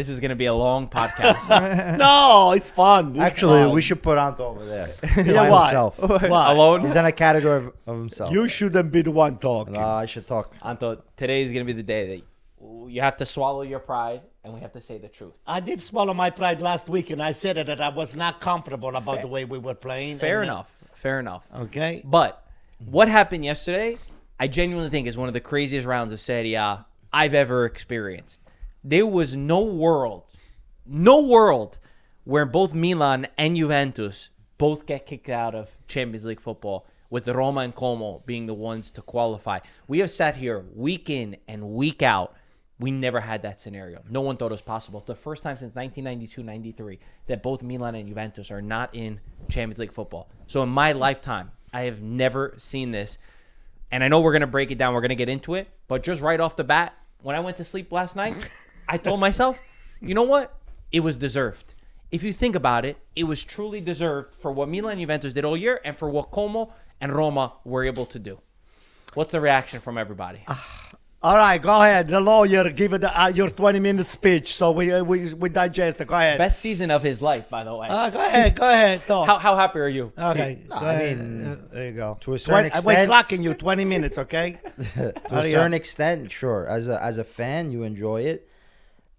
This is going to be a long podcast. No, it's fun. It's Actually, fun. we should put Anto over there. Yeah, By why? himself. Why? Alone? He's in a category of himself. You shouldn't be the one talking. No, I should talk. Anto, today is going to be the day that you have to swallow your pride and we have to say the truth. I did swallow my pride last week, and I said that I was not comfortable about the way we were playing. Fair and, enough. Fair enough. Okay. But what happened yesterday, I genuinely think is one of the craziest rounds of Serie A I've ever experienced. There was no world where both Milan and Juventus both get kicked out of Champions League football, with the Roma and Como being the ones to qualify. We have sat here week in and week out. We never had that scenario. No one thought it was possible. It's the first time since 1992-93 that both Milan and Juventus are not in Champions League football. So in my lifetime, I have never seen this. And I know we're going to break it down. We're going to get into it. But just right off the bat, when I went to sleep last night, I told myself, you know what? It was deserved. If you think about it, it was truly deserved for what Milan and Juventus did all year and for what Como and Roma were able to do. What's the reaction from everybody? All right, go ahead. The lawyer, give it your 20-minute speech so we digest it. Go ahead. Best season of his life, by the way. Go ahead. Talk. How happy are you? Okay. No, go I ahead. mean, there you go. to a certain We're extent- clocking you 20 minutes, okay? To a certain extent, sure. As a fan, you enjoy it.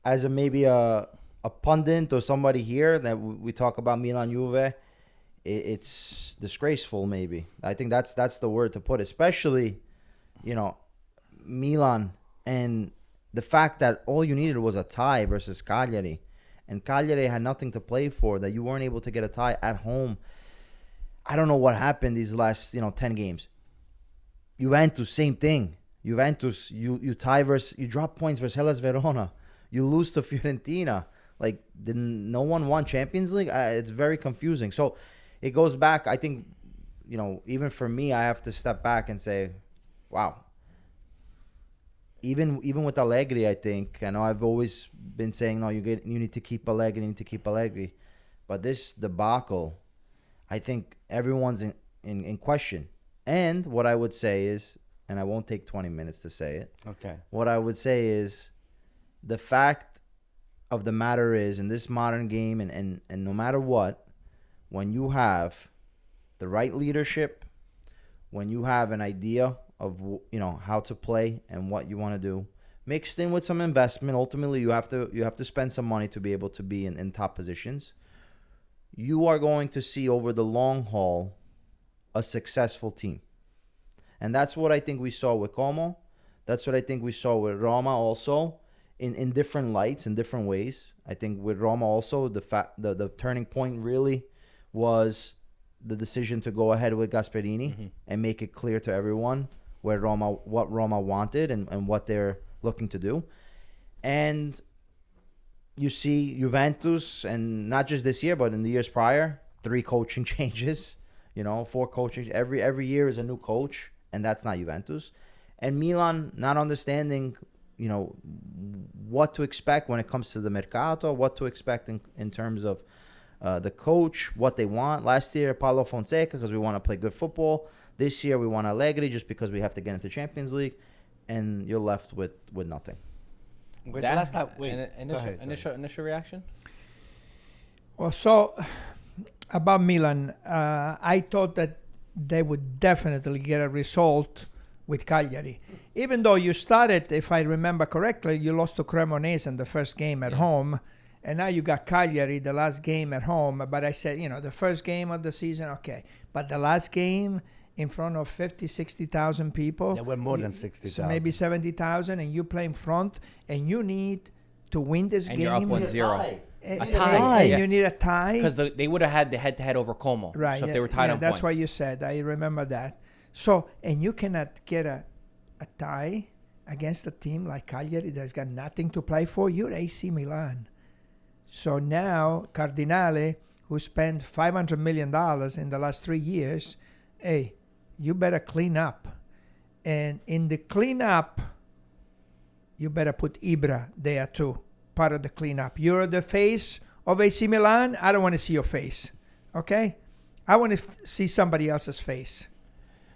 As maybe a pundit or somebody here that we talk about Milan Juve, it's disgraceful. Maybe I think that's the word to put. Especially, Milan and the fact that all you needed was a tie versus Cagliari, and Cagliari had nothing to play for. That you weren't able to get a tie at home. I don't know what happened these last 10 games. Juventus, same thing. Juventus, you tie versus, you drop points versus Hellas Verona. You lose to Fiorentina. Like, no one won Champions League? It's very confusing. So it goes back, I think, even for me, I have to step back and say, wow. Even with Allegri, I think, I know I've always been saying, no, you need to keep Allegri. But this debacle, I think everyone's in question. And what I would say is, and I won't take 20 minutes to say it. Okay. What I would say is, the fact of the matter is, in this modern game, and no matter what, when you have the right leadership, when you have an idea of how to play and what you want to do, mixed in with some investment, ultimately you have to spend some money to be able to be in top positions, you are going to see over the long haul a successful team. And that's what I think we saw with Como. That's what I think we saw with Roma also, in different lights, in different ways. I think with Roma also, the turning point really was the decision to go ahead with Gasperini and make it clear to everyone what Roma wanted and what they're looking to do. And you see Juventus, and not just this year, but in the years prior, 3 coaching changes, 4 coaching. Every year is a new coach, and that's not Juventus. And Milan not understanding, what to expect when it comes to the mercato, what to expect in terms of the coach, what they want. Last year, Paulo Fonseca, because we want to play good football. This year, we want Allegri just because we have to get into Champions League. And you're left with nothing. Last time, Initial reaction? Well, so about Milan, I thought that they would definitely get a result with Cagliari. Even though you started, if I remember correctly, you lost to Cremonese in the first game at home, and now you got Cagliari, the last game at home. But I said, the first game of the season, okay. But the last game in front of 50, 60,000 people. There were more than 60,000. So maybe 70,000, and you play in front, and you need to win this And game. you're up 1-0. A tie. And you need a tie. Because they would have had the head-to-head over Como. Right. So if they were tied on that's points. what you said. I remember that. So, and you cannot get a tie against a team like Cagliari that's got nothing to play for. You're AC Milan. So now Cardinale, who spent $500 million in the last 3 years, hey, you better clean up. And in the cleanup, you better put Ibra there too, part of the cleanup. You're the face of AC Milan. I don't want to see your face, okay? I want to see somebody else's face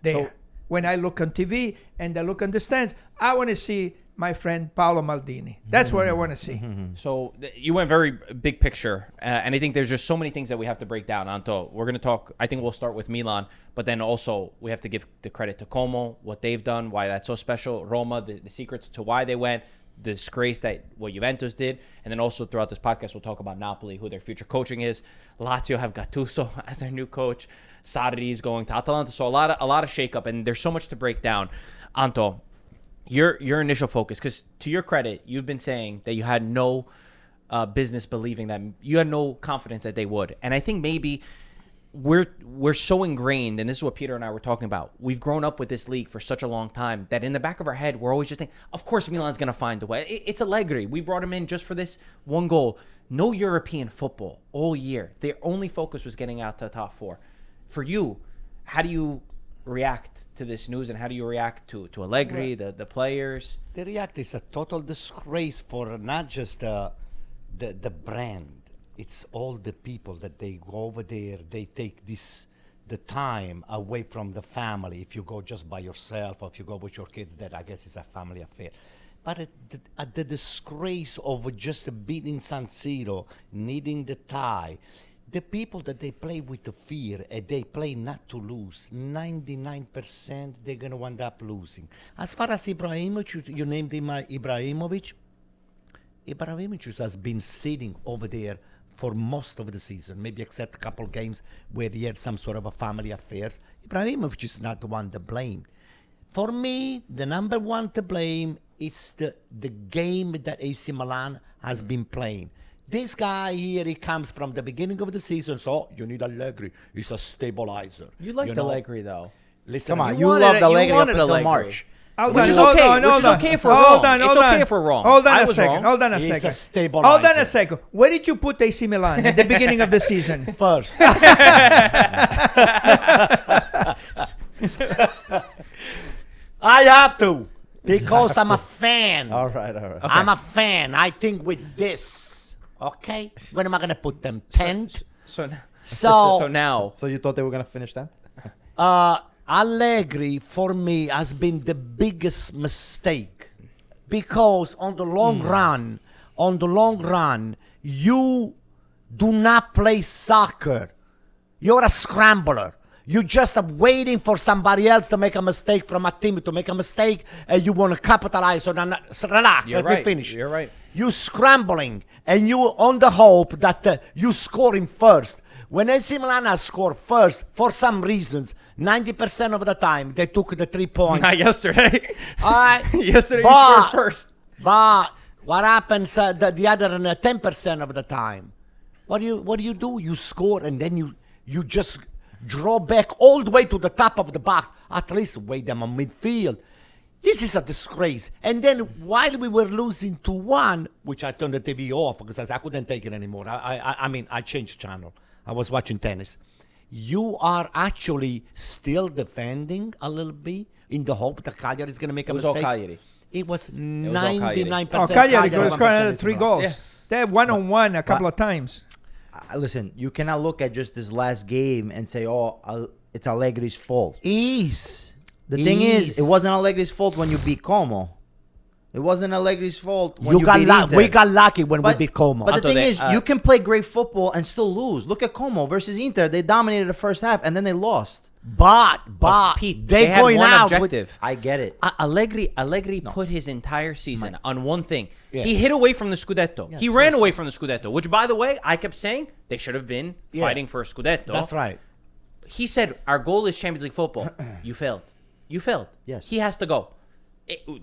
there. So, when I look on TV and I look on the stands, I want to see my friend Paolo Maldini. That's what I want to see. So you went very big picture, and I think there's just so many things that we have to break down. Anto, we're going to talk. I think we'll start with Milan, but then also we have to give the credit to Como, what they've done, why that's so special. Roma, the secrets to why they went, the disgrace that what Juventus did, and then also throughout this podcast we'll talk about Napoli, who their future coaching is. Lazio have Gattuso as their new coach. Sarri is going to Atalanta. So a lot of shakeup, and there's so much to break down. Anto, your initial focus, because to your credit, you've been saying that you had no business believing that, you had no confidence that they would, and I think maybe we're so ingrained, and this is what Peter and I were talking about. We've grown up with this league for such a long time that in the back of our head, we're always just thinking, of course Milan's going to find a way. It's Allegri. We brought him in just for this one goal. No European football all year. Their only focus was getting out to the top four. For you, how do you react to this news, and how do you react to Allegri, the players? The react is a total disgrace for not just the brand. It's all the people that they go over there. They take the time away from the family. If you go just by yourself, or if you go with your kids, that I guess is a family affair. But at the disgrace of just being in San Siro, needing the tie, the people that they play with the fear, and they play not to lose, 99% they're going to end up losing. As far as Ibrahimovic, you named him Ibrahimovic. Ibrahimovic has been sitting over there for most of the season, maybe except a couple games where he had some sort of a family affairs. Ibrahimovic is not the one to blame. For me, the number one to blame is the game that AC Milan has been playing. This guy here, he comes from the beginning of the season, so you need Allegri. He's a stabilizer. You liked Allegri, though. Listen, Come on, You you loved Allegri up wanted until Allegri. March. Which is okay. Which is okay if we're wrong. It's okay if we're wrong. Hold on I a was second. wrong. Hold on a He's second. a stabilizer. Hold on a second. Where did you put AC Milan at the beginning of the season? First. I have to, because I'm a fan. All right. I'm a fan. I think with this, okay? When am I going to put them? 10th? So So, now, So you thought they were gonna finish that? Allegri, for me, has been the biggest mistake. Because on the long run, you do not play soccer. You're a scrambler. You just are waiting for somebody else to make a mistake, from a team to make a mistake, and you want to capitalize on that. So relax, You're let me right. finish. You're right. You scrambling, and you on the hope that you scoring first. When AC Milan has scored first, for some reasons, 90% of the time, they took the 3 points. not yesterday. All right? Yesterday you scored first. But what happens the other 10% of the time? What do you do? You score, and then you just draw back all the way to the top of the box. At least wait them on midfield. This is a disgrace. And then while we were losing 2-1, which I turned the TV off because I couldn't take it anymore. I mean, I changed channel. I was watching tennis. You are actually still defending a little bit in the hope that Cagliari is going to make a It was all mistake. Cagliari. It was all 99%. Oh, Cagliari Cagliari, scored 1% three is goals. Yeah. They had one-on-one a couple of times. Listen, you cannot look at just this last game and say, "Oh, it's Allegri's fault." Ease. The thing is, it wasn't Allegri's fault when you beat Como. It wasn't Allegri's fault when you beat Inter. We got lucky when we beat Como. But the Anto, thing they- is, you can play great football and still lose. Look at Como versus Inter. They dominated the first half and then they lost. But Pete, they had going one out objective. I get it. Allegri put his entire season on one thing. Yeah. He hit away from the Scudetto. Yes, he ran away from the Scudetto, which, by the way, I kept saying they should have been Yeah. fighting for a Scudetto. That's right. He said, our goal is Champions League football. You failed. You failed. Yes. He has to go.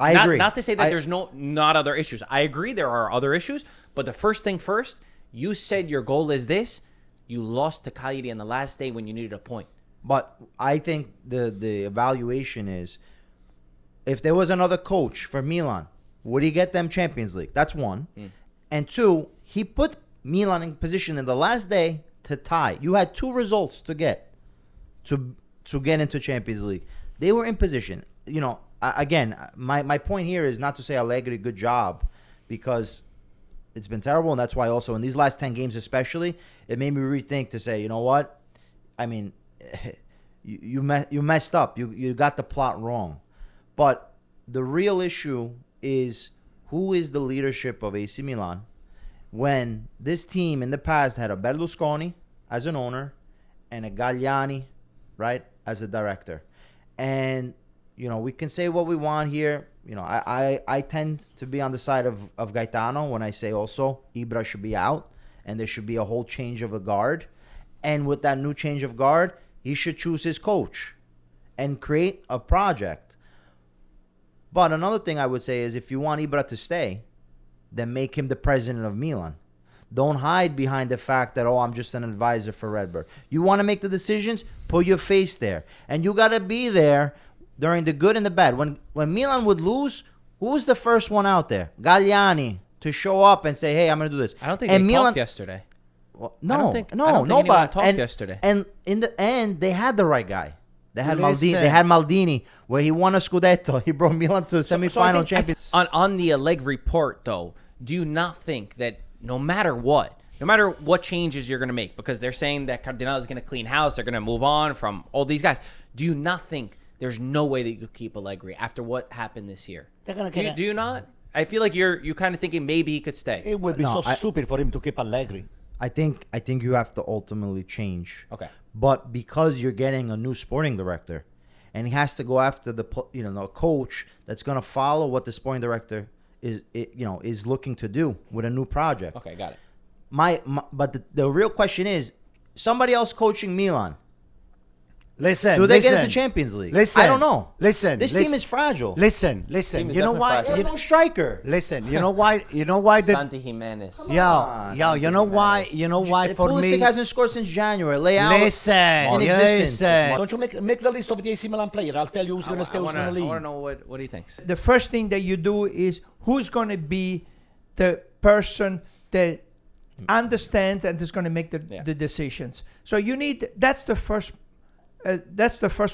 I agree. Not to say that I- there's not other issues. I agree there are other issues, but the first thing first, you said your goal is this. You lost to Cagliari on the last day when you needed a point. But I think the evaluation is, if there was another coach for Milan, would he get them Champions League? That's one. And two, he put Milan in position in the last day to tie. You had two results to get to get into Champions League. They were in position. You know, again, my point here is not to say Allegri, good job, because it's been terrible, and that's why also in these last 10 games especially, it made me rethink to say, you know what? I mean, you messed up. You got the plot wrong. But the real issue is who is the leadership of AC Milan when this team in the past had a Berlusconi as an owner and a Galliani, right, as a director. And, you know, we can say what we want here. You know, I tend to be on the side of Gaetano when I say also Ibra should be out and there should be a whole change of a guard. And with that new change of guard, he should choose his coach and create a project. But another thing I would say is if you want Ibra to stay, then make him the president of Milan. Don't hide behind the fact that, oh, I'm just an advisor for Redbird. You want to make the decisions? Put your face there. And you got to be there during the good and the bad. When Milan would lose, who was the first one out there? Galliani to show up and say, hey, I'm going to do this. I don't think and they Milan, talked yesterday. Well, I don't think anyone nobody talked yesterday. And in the end, they had the right guy. They had Listen. Maldini, where he won a Scudetto. He brought Milan to semi-final champions. On the Allegri report, though, do you not think that no matter what changes you're going to make, because they're saying that Cardinale is going to clean house, they're going to move on from all these guys, do you not think there's no way that you could keep Allegri after what happened this year? They're gonna Do get you not? I feel like you're kind of thinking maybe he could stay. It would be stupid for him to keep Allegri. I think you have to ultimately change. Okay. But because you're getting a new sporting director, and he has to go after the coach that's going to follow what the sporting director is looking to do with a new project. Okay, got it. But the real question is, somebody else coaching Milan, Listen, do they get into Champions League? Listen, I don't know. Listen, this team is fragile. Listen. Team is You know definitely why? fragile. There's no striker. Listen, you know why? You know why the Santi Jimenez. yo. You know why? You know why? For Pulisic me, hasn't scored since January. listen. existence. Don't you make the list of the AC Milan players? I'll tell you who's going to stay, who's going to I want to leave. know what he thinks. The first thing that you do is who's going to be the person that understands and is going to make the decisions. So you need that's the first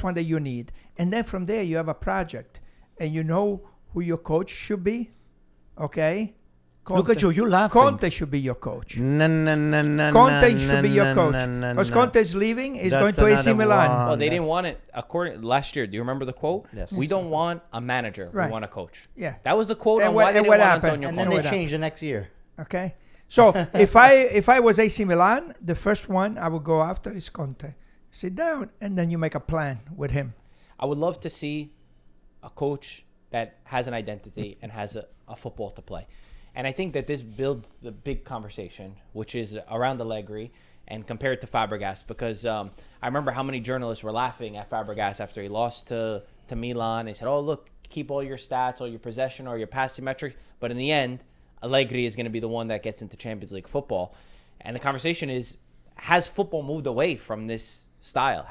one that you need, and then from there you have a project, and you know who your coach should be. Okay, Look at you laughing. Conte should be your coach. No. Conte should be your coach because Conte is leaving. He's going to AC Milan. Well, they didn't want it. According last year, do you remember the quote? Yes. We don't want a manager. Right. We want a coach. Yeah. That was the quote And on what- why they and didn't what want happened? Antonio And Conte. then they Conte. changed the next year. Okay, so if I was AC Milan, the first one I would go after is Conte. Sit down, and then you make a plan with him. I would love to see a coach that has an identity and has a football to play. And I think that this builds the big conversation, which is around Allegri and compared to Fabregas, because I remember how many journalists were laughing at Fabregas after he lost to Milan. They said, oh, look, keep all your stats, all your possession, or your passing metrics. But in the end, Allegri is going to be the one that gets into Champions League football. And the conversation is, has football moved away from this style?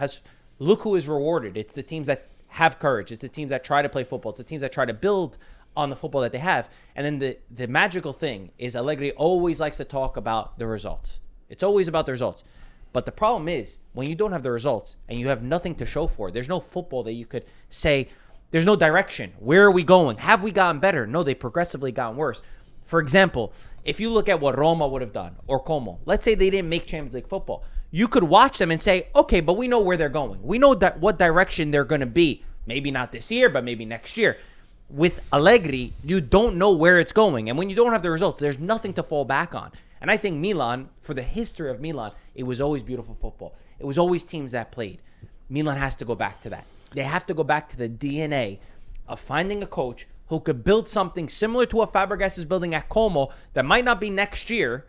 Look who is rewarded. It's the teams that have courage. It's the teams that try to play football. It's the teams that try to build on the football that they have. And then the magical thing is Allegri always likes to talk about the results. It's always about the results. But the problem is when you don't have the results and you have nothing to show for it, there's no football that you could say, there's no direction. Where are we going? Have we gotten better? No, they progressively gotten worse. For example, if you look at what Roma would have done or Como, let's say they didn't make Champions League football. You could watch them and say, okay, but we know where they're going. We know that what direction they're going to be. Maybe not this year, but maybe next year. With Allegri, you don't know where it's going. And when you don't have the results, there's nothing to fall back on. And I think Milan, for the history of Milan, it was always beautiful football. It was always teams that played. Milan has to go back to that. They have to go back to the DNA of finding a coach who could build something similar to what Fabregas is building at Como that might not be next year,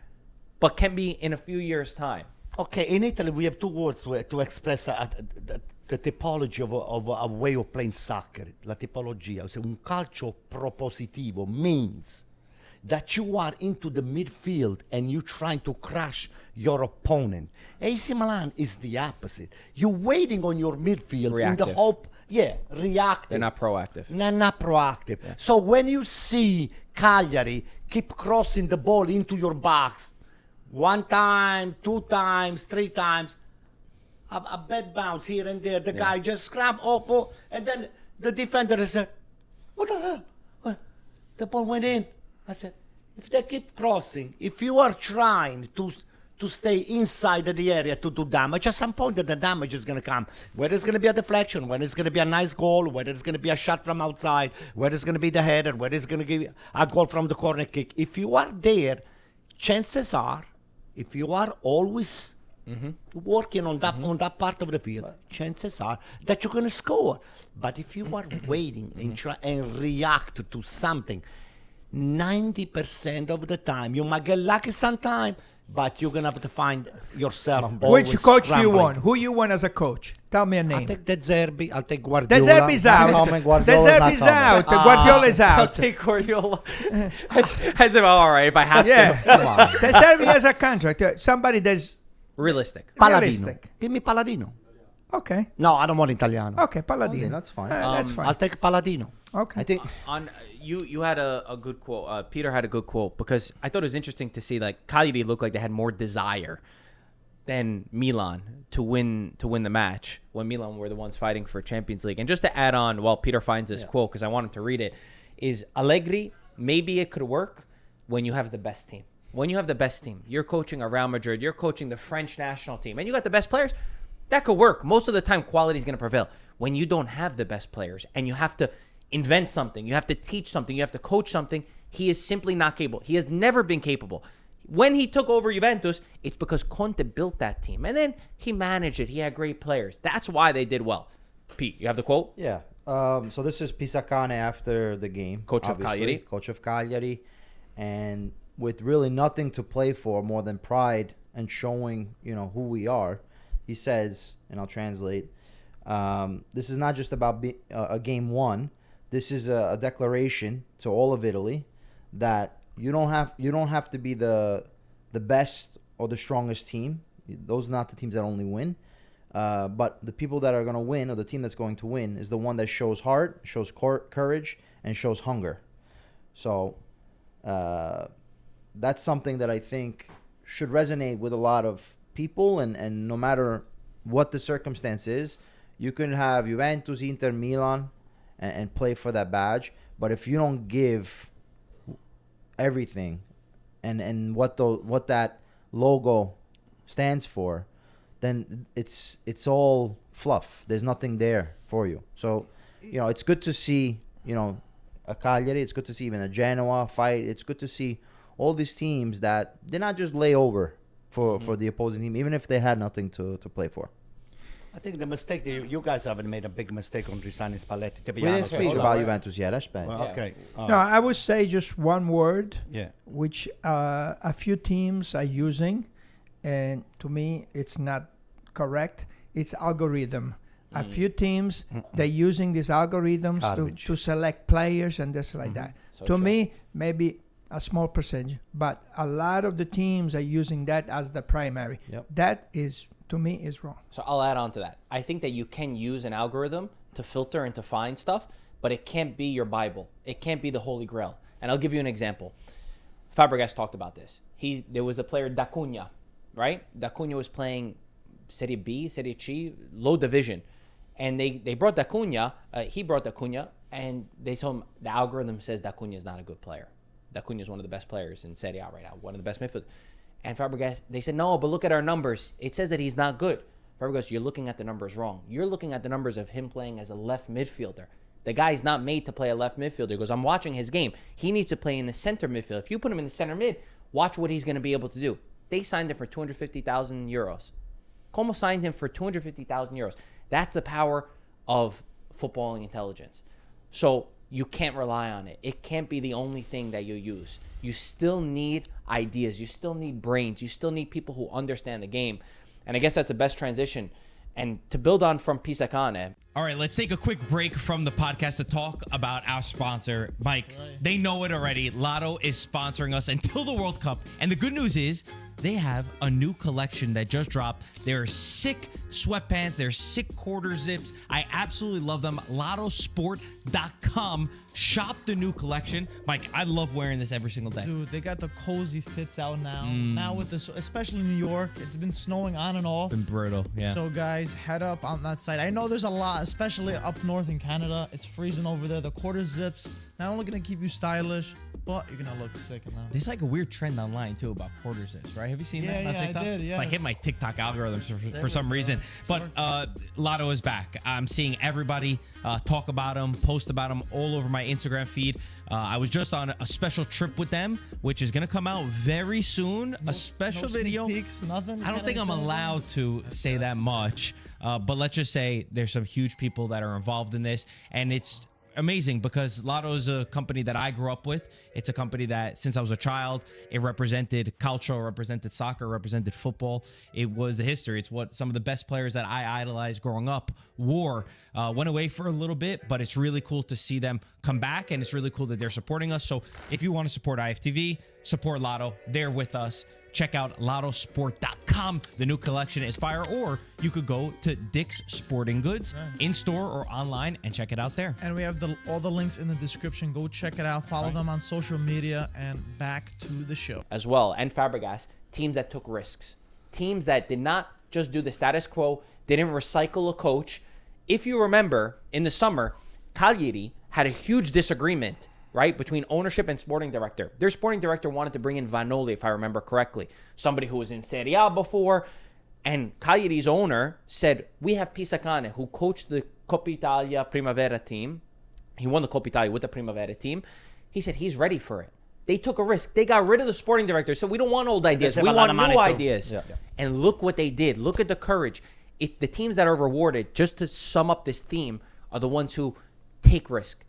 but can be in a few years' time. Okay, in Italy we have two words to express the typology of a way of playing soccer. La tipologia. So un calcio propositivo means that you are into the midfield and you trying to crush your opponent. AC Milan is the opposite. You're waiting on your midfield Reactive. in the hope, reactive. They're not proactive. Not proactive. Yeah. So when you see Cagliari keep crossing the ball into your box, 1 time, 2 times, 3 times, a bad bounce here and there, the guy just grab up, and then the defender said, what the hell? What? The ball went in. I said, if they keep crossing, if you are trying to stay inside the area to do damage. At some point, the damage is going to come. Whether it's going to be a deflection, whether it's going to be a nice goal, whether it's going to be a shot from outside, whether it's going to be the header, whether it's going to give a goal from the corner kick. If you are there, chances are, if you are always working on that part of the field, chances are that you're going to score. But if you are waiting and try and react to something, 90% of the time, you might get lucky sometime, but you're going to have to find yourself. Which coach do you scrambling. want? Who you want as a coach? Tell me a name. I'll take De Zerbi. I'll take De Guardiola. Zerbi's out. coming, De Guardiola's not Zerbi's coming. out. Guardiola's I'll out. take Guardiola. As if, all right, if I have Yeah. Come on. De Zerbi has a contract. Somebody that's to. Realistic. Paladino. realistic. Give me Paladino. Okay. No, I don't want Italiano. Okay, Paladino. Okay, that's fine. That's fine. I'll take Paladino. Okay. I think On you had a good quote. Peter had a good quote because I thought it was interesting to see like Cagliari looked like they had more desire than Milan to win the match when Milan were the ones fighting for Champions League. And just to add on, while Peter finds this quote because I wanted to read it, is Allegri. Maybe it could work when you have the best team. When you have the best team, you're coaching a Real Madrid, you're coaching the French national team, and you got the best players. That could work. Most of the time, quality is going to prevail. When you don't have the best players and you have to invent something, you have to teach something, you have to coach something, he is simply not capable. He has never been capable. When he took over Juventus, it's because Conte built that team. And then he managed it. He had great players. That's why they did well. Pete, you have the quote? yeah. So this is Pisacane after the game. Coach of obviously. Cagliari. Coach of Cagliari. And with really nothing to play for more than pride and showing, who we are, he says, and I'll translate, this is not just about a game won. This is a declaration to all of Italy that you don't have to be the best or the strongest team. Those are not the teams that only win. But the people that are going to win, or the team that's going to win, is the one that shows heart, shows courage, and shows hunger. So that's something that I think should resonate with a lot of people. And no matter what the circumstance is, you can have Juventus, Inter, Milan, and play for that badge. But if you don't give everything and what that logo stands for, then it's all fluff. There's nothing there for you. So, it's good to see, a Cagliari. It's good to see even a Genoa fight. It's good to see all these teams that did not just lay over for the opposing team, even if they had nothing to play for. I think the mistake that you guys haven't made a big mistake on resigning Spalletti. To be We didn't honest, speak about Juventus yet. That's bad. Well, okay. No, I would say just one word, Yeah. which a few teams are using, and to me, it's not correct. It's algorithm. A few teams, they're using these algorithms Garbage. to select players and just like that. So To true. me, maybe a small percentage, but a lot of the teams are using that as the primary. Yep. That is, to me, is wrong. So I'll add on to that. I think that you can use an algorithm to filter and to find stuff, but it can't be your Bible. It can't be the Holy Grail. And I'll give you an example. Fabregas talked about this. There was the player Da Cunha, right? Da Cunha was playing Serie B, Serie C, low division. And they brought Da Cunha, he brought Da Cunha, and they told him the algorithm says Da Cunha is not a good player. Da Cunha is one of the best players in Serie A right now, one of the best midfielders. And Fabregas, they said, no, but look at our numbers. It says that he's not good. Fabregas, you're looking at the numbers wrong. You're looking at the numbers of him playing as a left midfielder. The guy's not made to play a left midfielder. He goes, I'm watching his game. He needs to play in the center midfield. If you put him in the center mid, watch what he's going to be able to do. They signed him for 250,000 euros. Como signed him for 250,000 euros. That's the power of footballing intelligence. So you can't rely on it. It can't be the only thing that you use. You still need ideas. You still need brains. You still need people who understand the game. And I guess that's the best transition. And to build on from Pisacane. All right, let's take a quick break from the podcast to talk about our sponsor, Mike. They know it already. Lotto is sponsoring us until the World Cup. And the good news is they have a new collection that just dropped. They're sick sweatpants. They're sick quarter zips. I absolutely love them. Lottosport.com. Shop the new collection. Mike, I love wearing this every single day. Dude, they got the cozy fits out now. Now with this, especially in New York, it's been snowing on and off. Been brutal, yeah. So guys, head up on that site. I know there's a lot, especially up north in Canada. It's freezing over there. The quarter zips, not only gonna keep you stylish, but you're gonna look sick in them. There's like a weird trend online too about quarter zips, right? Have you seen that on Yeah, TikTok? I did. Yeah, I hit my TikTok algorithms for some reason. But Lotto is back. I'm seeing everybody talk about him, post about him all over my Instagram feed. I was just on a special trip with them, which is gonna come out very soon. A special video. Sneak peeks, nothing. I don't think I'm allowed to say that much, but let's just say there's some huge people that are involved in this, and it's amazing because Lotto is a company that I grew up with. It's a company that since I was a child, it represented culture, represented soccer, represented football. It was the history. It's what some of the best players that I idolized growing up wore. Went away for a little bit, but it's really cool to see them come back, and it's really cool that they're supporting us. So if you want to support IFTV, support Lotto. They're with us. Check out lottosport.com. The new collection is fire. Or you could go to Dick's Sporting Goods in store or online and check it out there. And we have all the links in the description. Go check it out. Follow them on social media. And back to the show. As well, and Fabregas, teams that took risks. Teams that did not just do the status quo, didn't recycle a coach. If you remember, in the summer, Cagliari had a huge disagreement, right, between ownership and sporting director. Their sporting director wanted to bring in Vanoli, if I remember correctly, somebody who was in Serie A before. And Cagliari's owner said, we have Pisacane, who coached the Coppa Italia Primavera team. He won the Coppa Italia with the Primavera team. He said he's ready for it. They took a risk. They got rid of the sporting director. So we don't want old ideas. We want new ideas. Yeah. And look what they did. Look at the courage. The teams that are rewarded, just to sum up this theme, are the ones who take risk.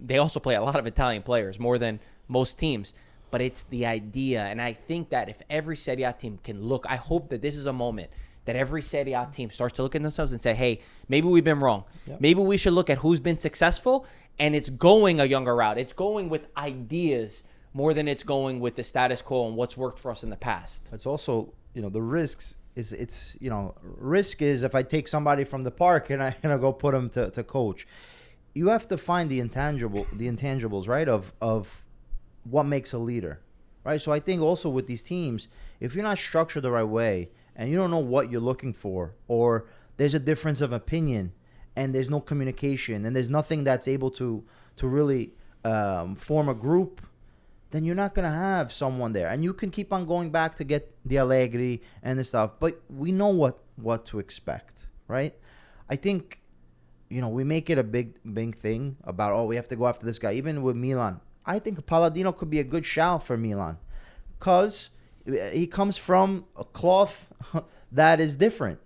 They also play a lot of Italian players, more than most teams. But it's the idea. And I think that if every Serie A team can look, I hope that this is a moment that every Serie A team starts to look at themselves and say, hey, maybe we've been wrong. Yep. Maybe we should look at who's been successful. And it's going a younger route. It's going with ideas more than it's going with the status quo and what's worked for us in the past. It's also, the risks. Risk is if I take somebody from the park and I go put them to coach. You have to find the intangibles, right, of what makes a leader, right? So I think also with these teams, if you're not structured the right way and you don't know what you're looking for, or there's a difference of opinion and there's no communication and there's nothing that's able to really form a group, then you're not going to have someone there. And you can keep on going back to get the Allegri and the stuff, but we know what to expect, right? I think, we make it a big thing about, we have to go after this guy. Even with Milan, I think Palladino could be a good shout for Milan because he comes from a cloth that is different,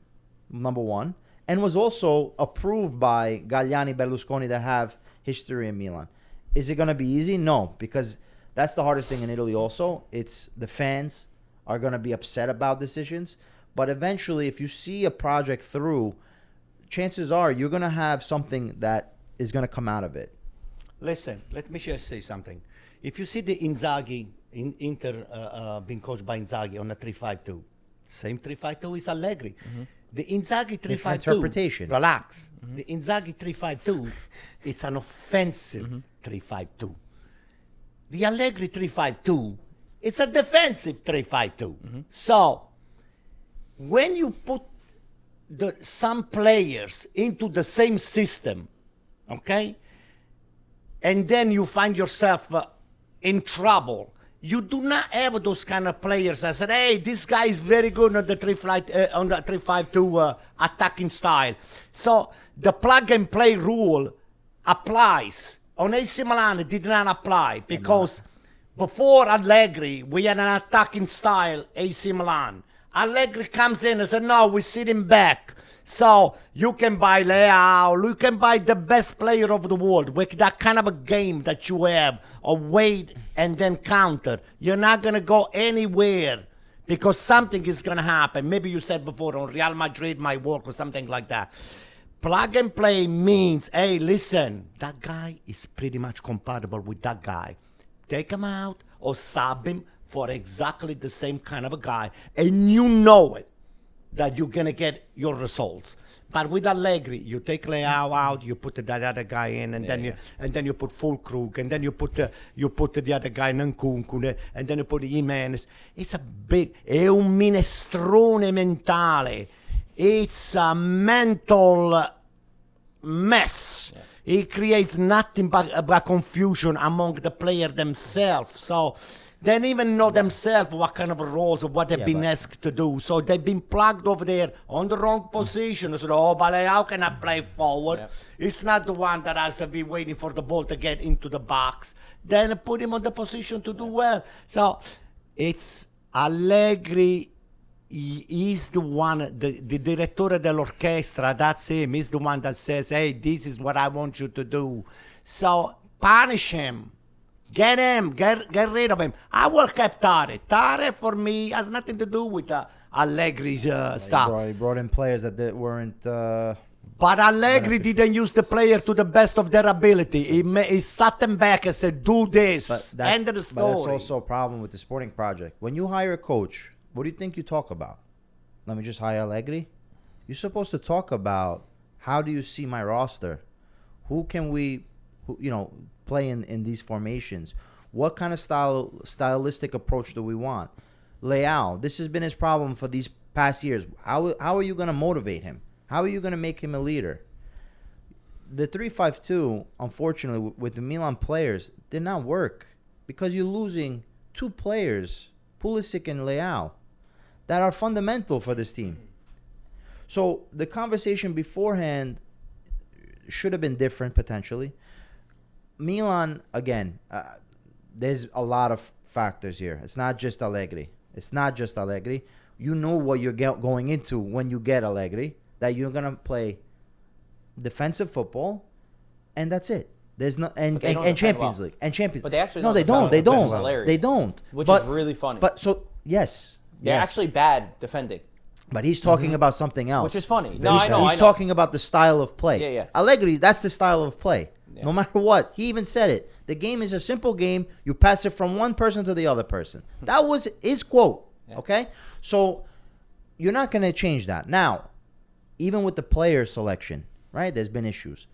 number one, and was also approved by Galliani, Berlusconi that have history in Milan. Is it going to be easy? No, because that's the hardest thing in Italy also. It's the fans are going to be upset about decisions. But eventually, if you see a project through, chances are you're going to have something that is going to come out of it. Listen, let me just say something. If you see the Inzaghi, Inter being coached by Inzaghi on a 3-5-2, same 3-5-2 is Allegri. Mm-hmm. The Inzaghi 3-5-2, interpretation. Relax. Mm-hmm. The Inzaghi 3-5-2, it's an offensive 3-5-2. The Allegri 3-5-2, it's a defensive 3-5-2. Mm-hmm. So, when you put some players into the same system, okay, and then you find yourself in trouble, you do not have those kind of players that said, hey, this guy is very good on the 3-5-2 attacking style. So the plug and play rule applies. On AC Milan, it did not apply because before Allegri, we had an attacking style, AC Milan. Allegri comes in and says, no, we're sitting back. So you can buy Leao, you can buy the best player of the world with that kind of a game that you have, or wait and then counter. You're not going to go anywhere because something is going to happen. Maybe you said before on Real Madrid might work or something like that. Plug and play means, hey, listen, that guy is pretty much compatible with that guy. Take him out or sub him for exactly the same kind of a guy, and you know it, that you're going to get your results. But with Allegri, you take Leao out, you put that other guy in, and then you put Fulkrug, and then you put the other guy Nkunku, and then you put Jimenez. It's è un minestrone mentale. It's a mental mess. Yeah. He creates nothing but confusion among the player themselves. So they don't even know themselves what kind of roles or what they've been asked to do. So they've been plugged over there on the wrong position. So, but how can I play forward? Yep. It's not the one that has to be waiting for the ball to get into the box. Then put him on the position to do well. So it's Allegri. He's the one, the direttore dell'orchestra, that's him. He's the one that says, hey, this is what I want you to do. So punish him. Get him. Get rid of him. I will keep Tare. Tare, for me, has nothing to do with Allegri's stuff. He brought in players that weren't... But Allegri didn't use the player to the best of their ability. He sat them back and said, do this. End of the story. But that's also a problem with the sporting project. When you hire a coach, what do you think you talk about? Let me just hire Allegri? You're supposed to talk about, how do you see my roster? Who can we, play in these formations? What kind of stylistic approach do we want? Leao, this has been his problem for these past years. How are you going to motivate him? How are you going to make him a leader? The 3-5-2, unfortunately, with the Milan players, did not work because you're losing two players, Pulisic and Leao, that are fundamental for this team. So the conversation beforehand should have been different potentially. Milan, again, there's a lot of factors here. It's not just Allegri. You know what you're going into when you get Allegri, that you're going to play defensive football, and that's it. There's no and Champions League and Champions. But they actually no, they don't. They don't. They don't. Which is really funny. But so yes, they're actually bad defending. But he's talking about something else, Which is funny. No, I know. He's talking about the style of play. Yeah. Allegri, that's the style of play. Yeah. No matter what, he even said it. The game is a simple game. You pass it from one person to the other person. That was his quote. Yeah. Okay, so you're not going to change that now. Even with the player selection, right? There's been issues.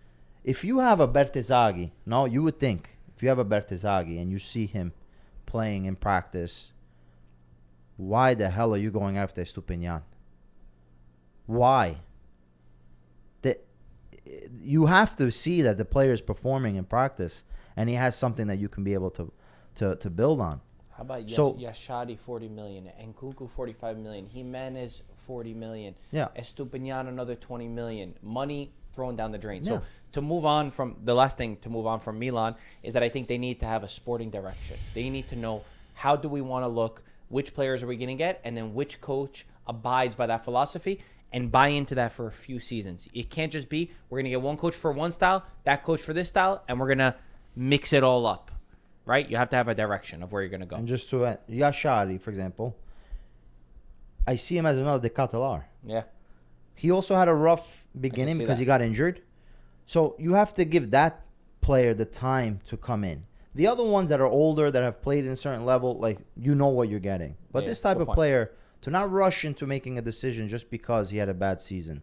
If you have a Bertesaghi, you would think, if you have a Bertesaghi and you see him playing in practice, why the hell are you going after Estupinian? Why? You have to see that the player is performing in practice and he has something that you can be able to build on. How about Yashadi, 40 million, and Nkunku, 45 million, Jimenez, 40 million, Estupinian, another 20 million. Money thrown down the drain. So to move on from the last thing to move on from Milan is that I think they need to have a sporting direction. They need to know, how do we want to look, which players are we going to get, and then which coach abides by that philosophy and buy into that for a few seasons. It can't just be, we're going to get one coach for one style, that coach for this style, and we're going to mix it all up, right? You have to have a direction of where you're going to go. And just to Yashari, for example, I see him as another De Catalar. Yeah. He also had a rough beginning because he got injured. So you have to give that player the time to come in. The other ones that are older, that have played in a certain level, like, you know what you're getting. But this type of player, to not rush into making a decision just because he had a bad season.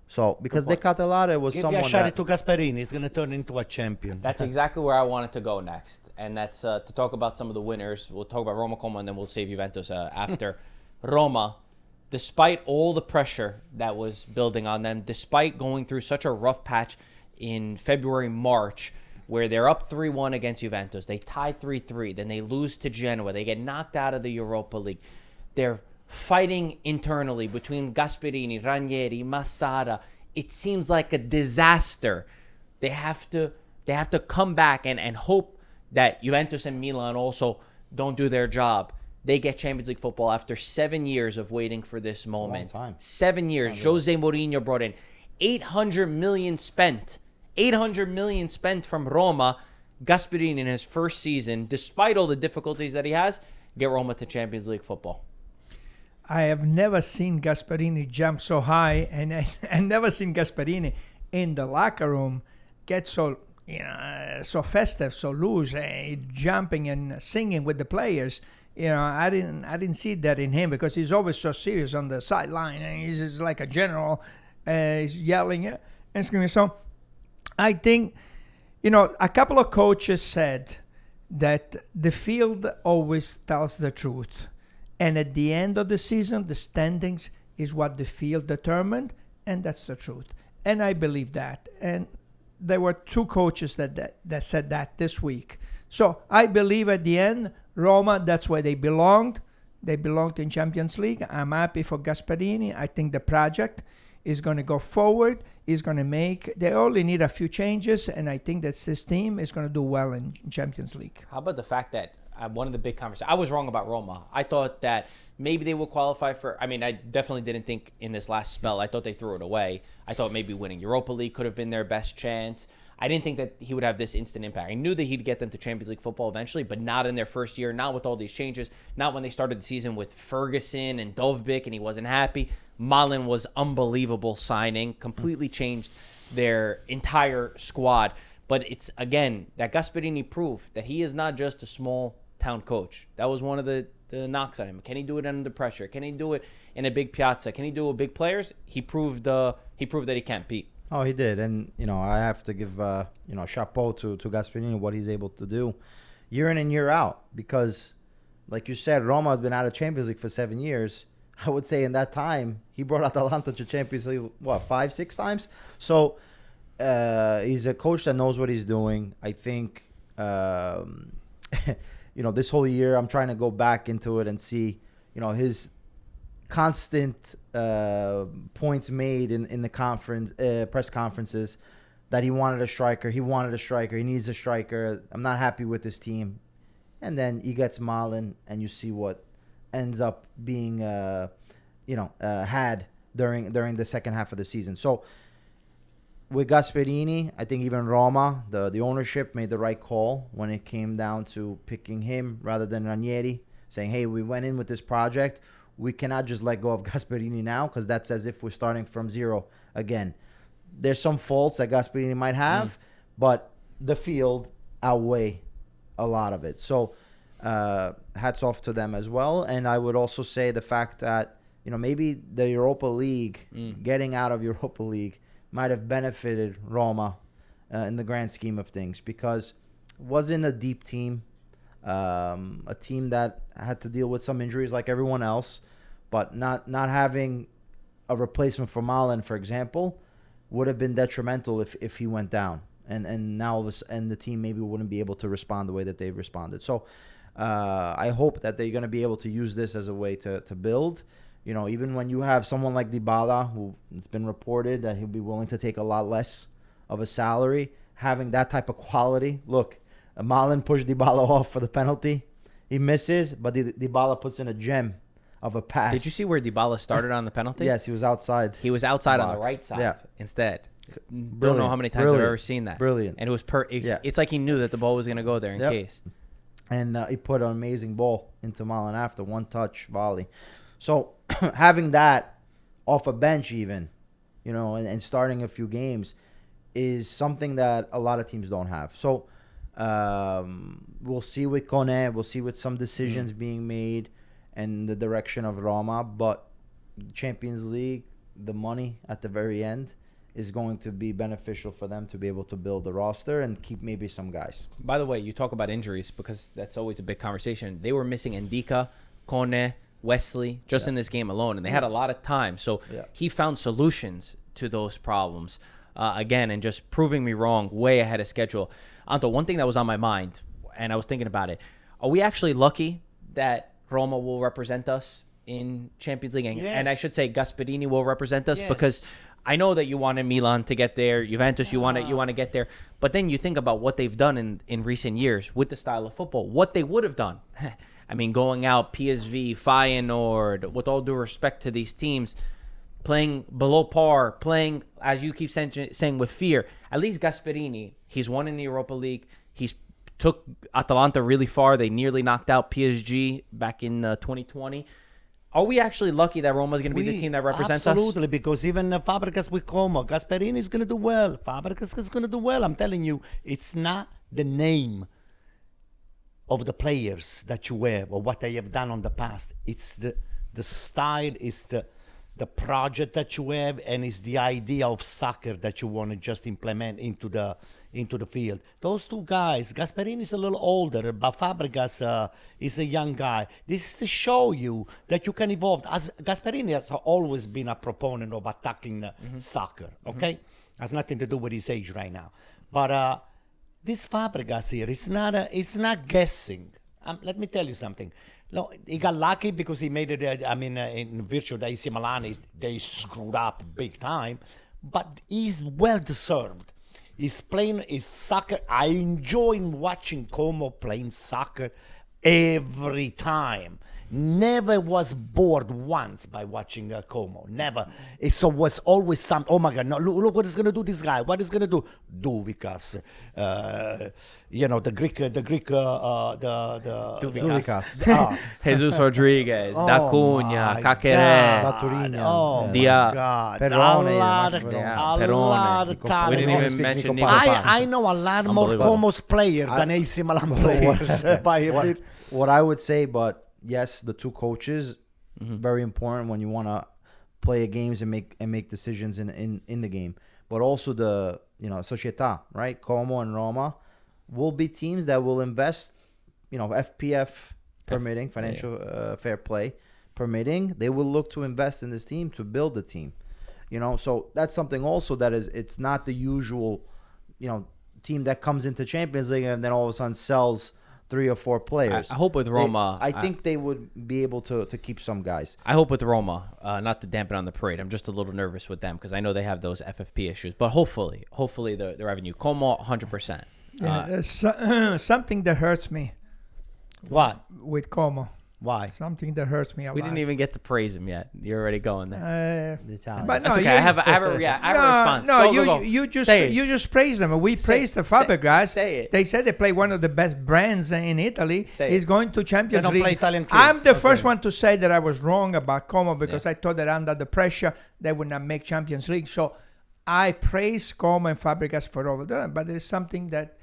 So, because De Catalare was someone that... Give to Gasperini. He's going to turn into a champion. That's exactly where I wanted to go next. And that's to talk about some of the winners. We'll talk about Roma Como, and then we'll save Juventus after. Roma, despite all the pressure that was building on them, despite going through such a rough patch in February, March, where they're up 3-1 against Juventus, they tie 3-3, then they lose to Genoa, they get knocked out of the Europa League. They're fighting internally between Gasperini, Ranieri, Massara. It seems like a disaster. They have to come back and hope that Juventus and Milan also don't do their job. They get Champions League football after 7 years of waiting for this moment. 7 years. Jose Mourinho brought in 800 million spent. 800 million spent from Roma. Gasperini in his first season, despite all the difficulties that he has, get Roma to Champions League football. I have never seen Gasperini jump so high, and I never seen Gasperini in the locker room get so so festive, so loose, jumping and singing with the players. I didn't see that in him, because he's always so serious on the sideline, and he's just like a general. He's yelling and screaming. So I think, a couple of coaches said that the field always tells the truth. And at the end of the season, the standings is what the field determined, and that's the truth. And I believe that. And there were two coaches that said that this week. So I believe at the end, Roma, that's where they belonged. They belonged in Champions League. I'm happy for Gasperini. I think the project is going to go forward. Is going to make. They only need a few changes, and I think that this team is going to do well in Champions League. How about the fact that one of the big conversations, I was wrong about Roma. I thought that maybe they will qualify for, I mean, I definitely didn't think in this last spell, I thought they threw it away. I thought maybe winning Europa League could have been their best chance. I didn't think that he would have this instant impact. I knew that he'd get them to Champions League football eventually, but not in their first year, not with all these changes, not when they started the season with Ferguson and Dovbyk and he wasn't happy. Milan was unbelievable signing, completely changed their entire squad. But it's, again, that Gasperini proved that he is not just a small town coach. That was one of the knocks on him. Can he do it under pressure? Can he do it in a big piazza? Can he do it with big players? He proved that he can't, Pete. Oh, he did. And, I have to give, chapeau to Gasperini, what he's able to do year in and year out. Because, like you said, Roma has been out of Champions League for 7 years. I would say in that time, he brought Atalanta to Champions League, 5, 6 times? So, he's a coach that knows what he's doing. I think, this whole year, I'm trying to go back into it and see, his constant points made in the conference press conferences that he wanted a striker. He needs a striker. I'm not happy with this team. And then he gets Milan, and you see what ends up being had during the second half of the season. So with Gasperini, I think even Roma, the ownership made the right call when it came down to picking him rather than Ranieri, saying, hey, we went in with this project. We cannot just let go of Gasperini now, because that's as if we're starting from zero again. There's some faults that Gasperini might have, but the field outweigh a lot of it. So hats off to them as well. And I would also say the fact that, maybe the Europa League, getting out of Europa League, might have benefited Roma in the grand scheme of things, because it wasn't a deep team. A team that had to deal with some injuries like everyone else, but not having a replacement for Milan, for example, would have been detrimental if he went down, and now the team maybe wouldn't be able to respond the way that they responded. So I hope that they're going to be able to use this as a way to build. Even when you have someone like Dybala, who it's been reported that he'll be willing to take a lot less of a salary, having that type of quality. Look, Milan pushed Dybala off for the penalty. He misses, but Dybala puts in a gem of a pass. Did you see where Dybala started on the penalty? Yes, he was outside. He was outside on the right side instead. Don't know how many times I've ever seen that. Brilliant. And it was it's like he knew that the ball was going to go there in case. And he put an amazing ball into Milan after one touch volley. So having that off a bench even, and starting a few games is something that a lot of teams don't have. So we'll see with Conte. We'll see with some decisions being made and the direction of Roma. But Champions League, the money at the very end is going to be beneficial for them to be able to build the roster and keep maybe some guys. By the way, you talk about injuries because that's always a big conversation. They were missing Ndika, Conte, Wesley just in this game alone, and they had a lot of time. So he found solutions to those problems again, and just proving me wrong way ahead of schedule. Anto, one thing that was on my mind, and I was thinking about it, are we actually lucky that Roma will represent us in Champions League? And I should say Gasperini will represent us because I know that you wanted Milan to get there, Juventus, you want to get there, but then you think about what they've done in recent years with the style of football, what they would have done. I mean, going out, PSV, Feyenoord, with all due respect to these teams, playing below par, playing, as you keep saying, with fear. At least Gasperini, he's won in the Europa League. He's took Atalanta really far. They nearly knocked out PSG back in 2020. Are we actually lucky that Roma is going to be the team that represents us? Absolutely, because even Fabregas with Como, Gasperini is going to do well. Fabregas is going to do well. I'm telling you, it's not the name of the players that you have or what they have done on the past. It's the style, it's the project that you have, and it's the idea of soccer that you want to just implement into the field. Those two guys, Gasperini is a little older, but Fabregas is a young guy. This is to show you that you can evolve. As Gasperini has always been a proponent of attacking soccer, okay? Has nothing to do with his age right now. But this Fabregas here is not guessing. Let me tell you something. No, he got lucky because he made it. In virtue the AC Milan, they screwed up big time, but he's well deserved. He's playing his soccer. I enjoy watching Como playing soccer every time. Never was bored once by watching Como. Never. So was always some. Oh my God! No, look what is going to do this guy. What is going to do? Duvikas. The Greek. Duvikas. Jesus Rodriguez, Da Cunha, Caqueret, Baturina. Oh Dia- my God! Perrone, a lot of Perrone. talent. We didn't even mention Nico Paz. I know a lot more Unbelievable. Como's player than AC Milan players by a bit. What I would say, but yes, the two coaches, very important when you want to play games and make decisions in the game. But also the Società, right? Como and Roma will be teams that will invest, FPF permitting, financial fair play permitting. They will look to invest in this team to build the team. So that's something also that it's not the usual, team that comes into Champions League and then all of a sudden sells 3 or 4 players. I hope with Roma, I think they would be able to keep some guys. I hope with Roma, not to dampen on the parade. I'm just a little nervous with them because I know they have those FFP issues. But hopefully the revenue. Como, 100%. Yeah, there's something that hurts me What? with Como. Why? Something that hurts me a We lot. didn't even get to praise him yet. You're already going there. The Italians. But no, That's okay. I have a response. No, Go. you just Say it. you just praised them. We praised the Fabregas. Say it. They said they play one of the best brands in Italy. Say He's it. going to Champions They don't League. play Italian kids. I'm the Okay. first one to say that I was wrong about Como because I thought that under the pressure they would not make Champions League. So I praise Como and Fabregas for all of them. But there is something that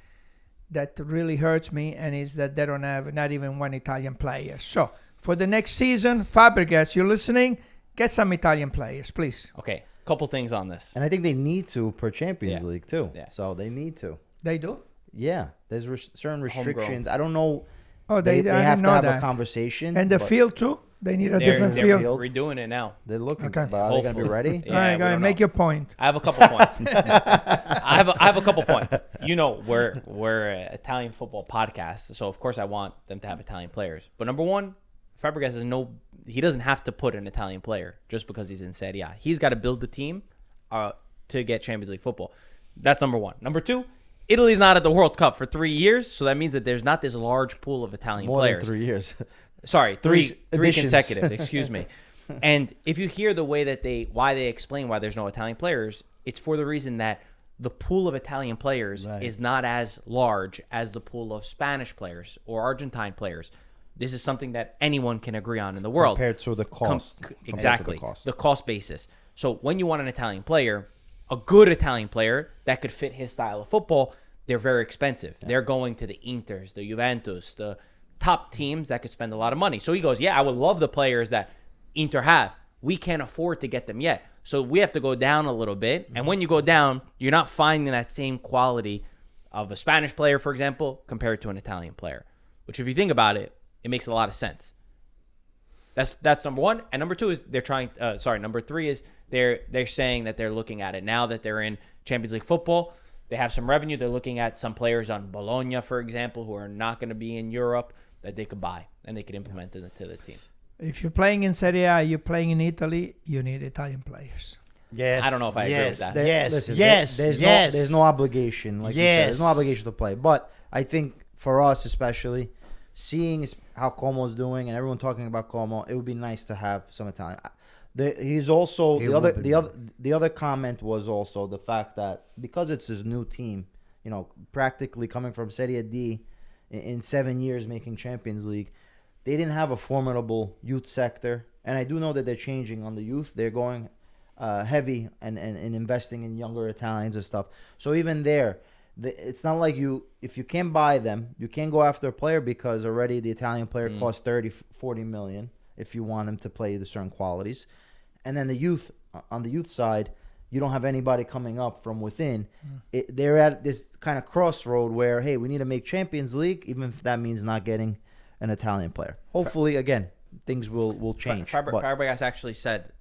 really hurts me, and is that they don't have not even one Italian player. So for the next season, Fabregas, you're listening, get some Italian players, please. Okay, couple things on this. And I think they need to per Champions Yeah. League too. Yeah. So they need to. They do? Yeah, there's certain restrictions. I don't know. Oh, They I have didn't to know have that. a conversation. And the but field too? They need a They're different field. field. redoing it now. They're looking. Okay. But are they going to be Hopefully. ready? Yeah, All right, we go ahead, don't make know. your point. I have a couple points. I have a couple points. We're an Italian football podcast, so of course I want them to have Italian players. But number one, Fabregas he doesn't have to put an Italian player just because he's in Serie A. He's got to build the team to get Champions League football. That's number one. Number two, Italy's not at the World Cup for 3 years, so that means that there's not this large pool of Italian More players. than 3 years. Sorry, Three three editions. consecutive. Excuse me. And if you hear the way that why they explain why there's no Italian players, it's for the reason that the pool of Italian players is not as large as the pool of Spanish players or Argentine players. This is something that anyone can agree on in the world. Compared to the cost. Exactly. Compared to The cost basis. So when you want an Italian player, a good Italian player that could fit his style of football, they're very expensive. Yeah. They're going to the Inters, the Juventus, the top teams that could spend a lot of money. So he goes, yeah, I would love the players that Inter have. We can't afford to get them yet. So we have to go down a little bit. And when you go down, you're not finding that same quality of a Spanish player, for example, compared to an Italian player. Which if you think about it, it makes a lot of sense. That's number one. And number two is number three is they're saying that they're looking at it now that they're in Champions League football. They have some revenue. They're looking at some players on Bologna, for example, who are not going to be in Europe that they could buy and they could implement into the team. If you're playing in Serie A, you're playing in Italy, you need Italian players. Yes. I don't know if I agree with that. There's no obligation. Like you said, there's no obligation to play. But I think for us especially, seeing how Como's doing and everyone talking about Como, it would be nice to have some Italian. He's also the other comment was also the fact that because it's his new team, practically coming from Serie D in 7 years making Champions League, they didn't have a formidable youth sector. And I do know that they're changing on the youth. They're going heavy and investing in younger Italians and stuff. So even there, it's not like if you can't buy them, you can't go after a player because already the Italian player costs 30-40 million if you want them to play the certain qualities. And then on the youth side, you don't have anybody coming up from within. They're at this kind of crossroad where, hey, we need to make Champions League, even if that means not getting an Italian player. Hopefully, again, things will change. But- Fabregas actually said,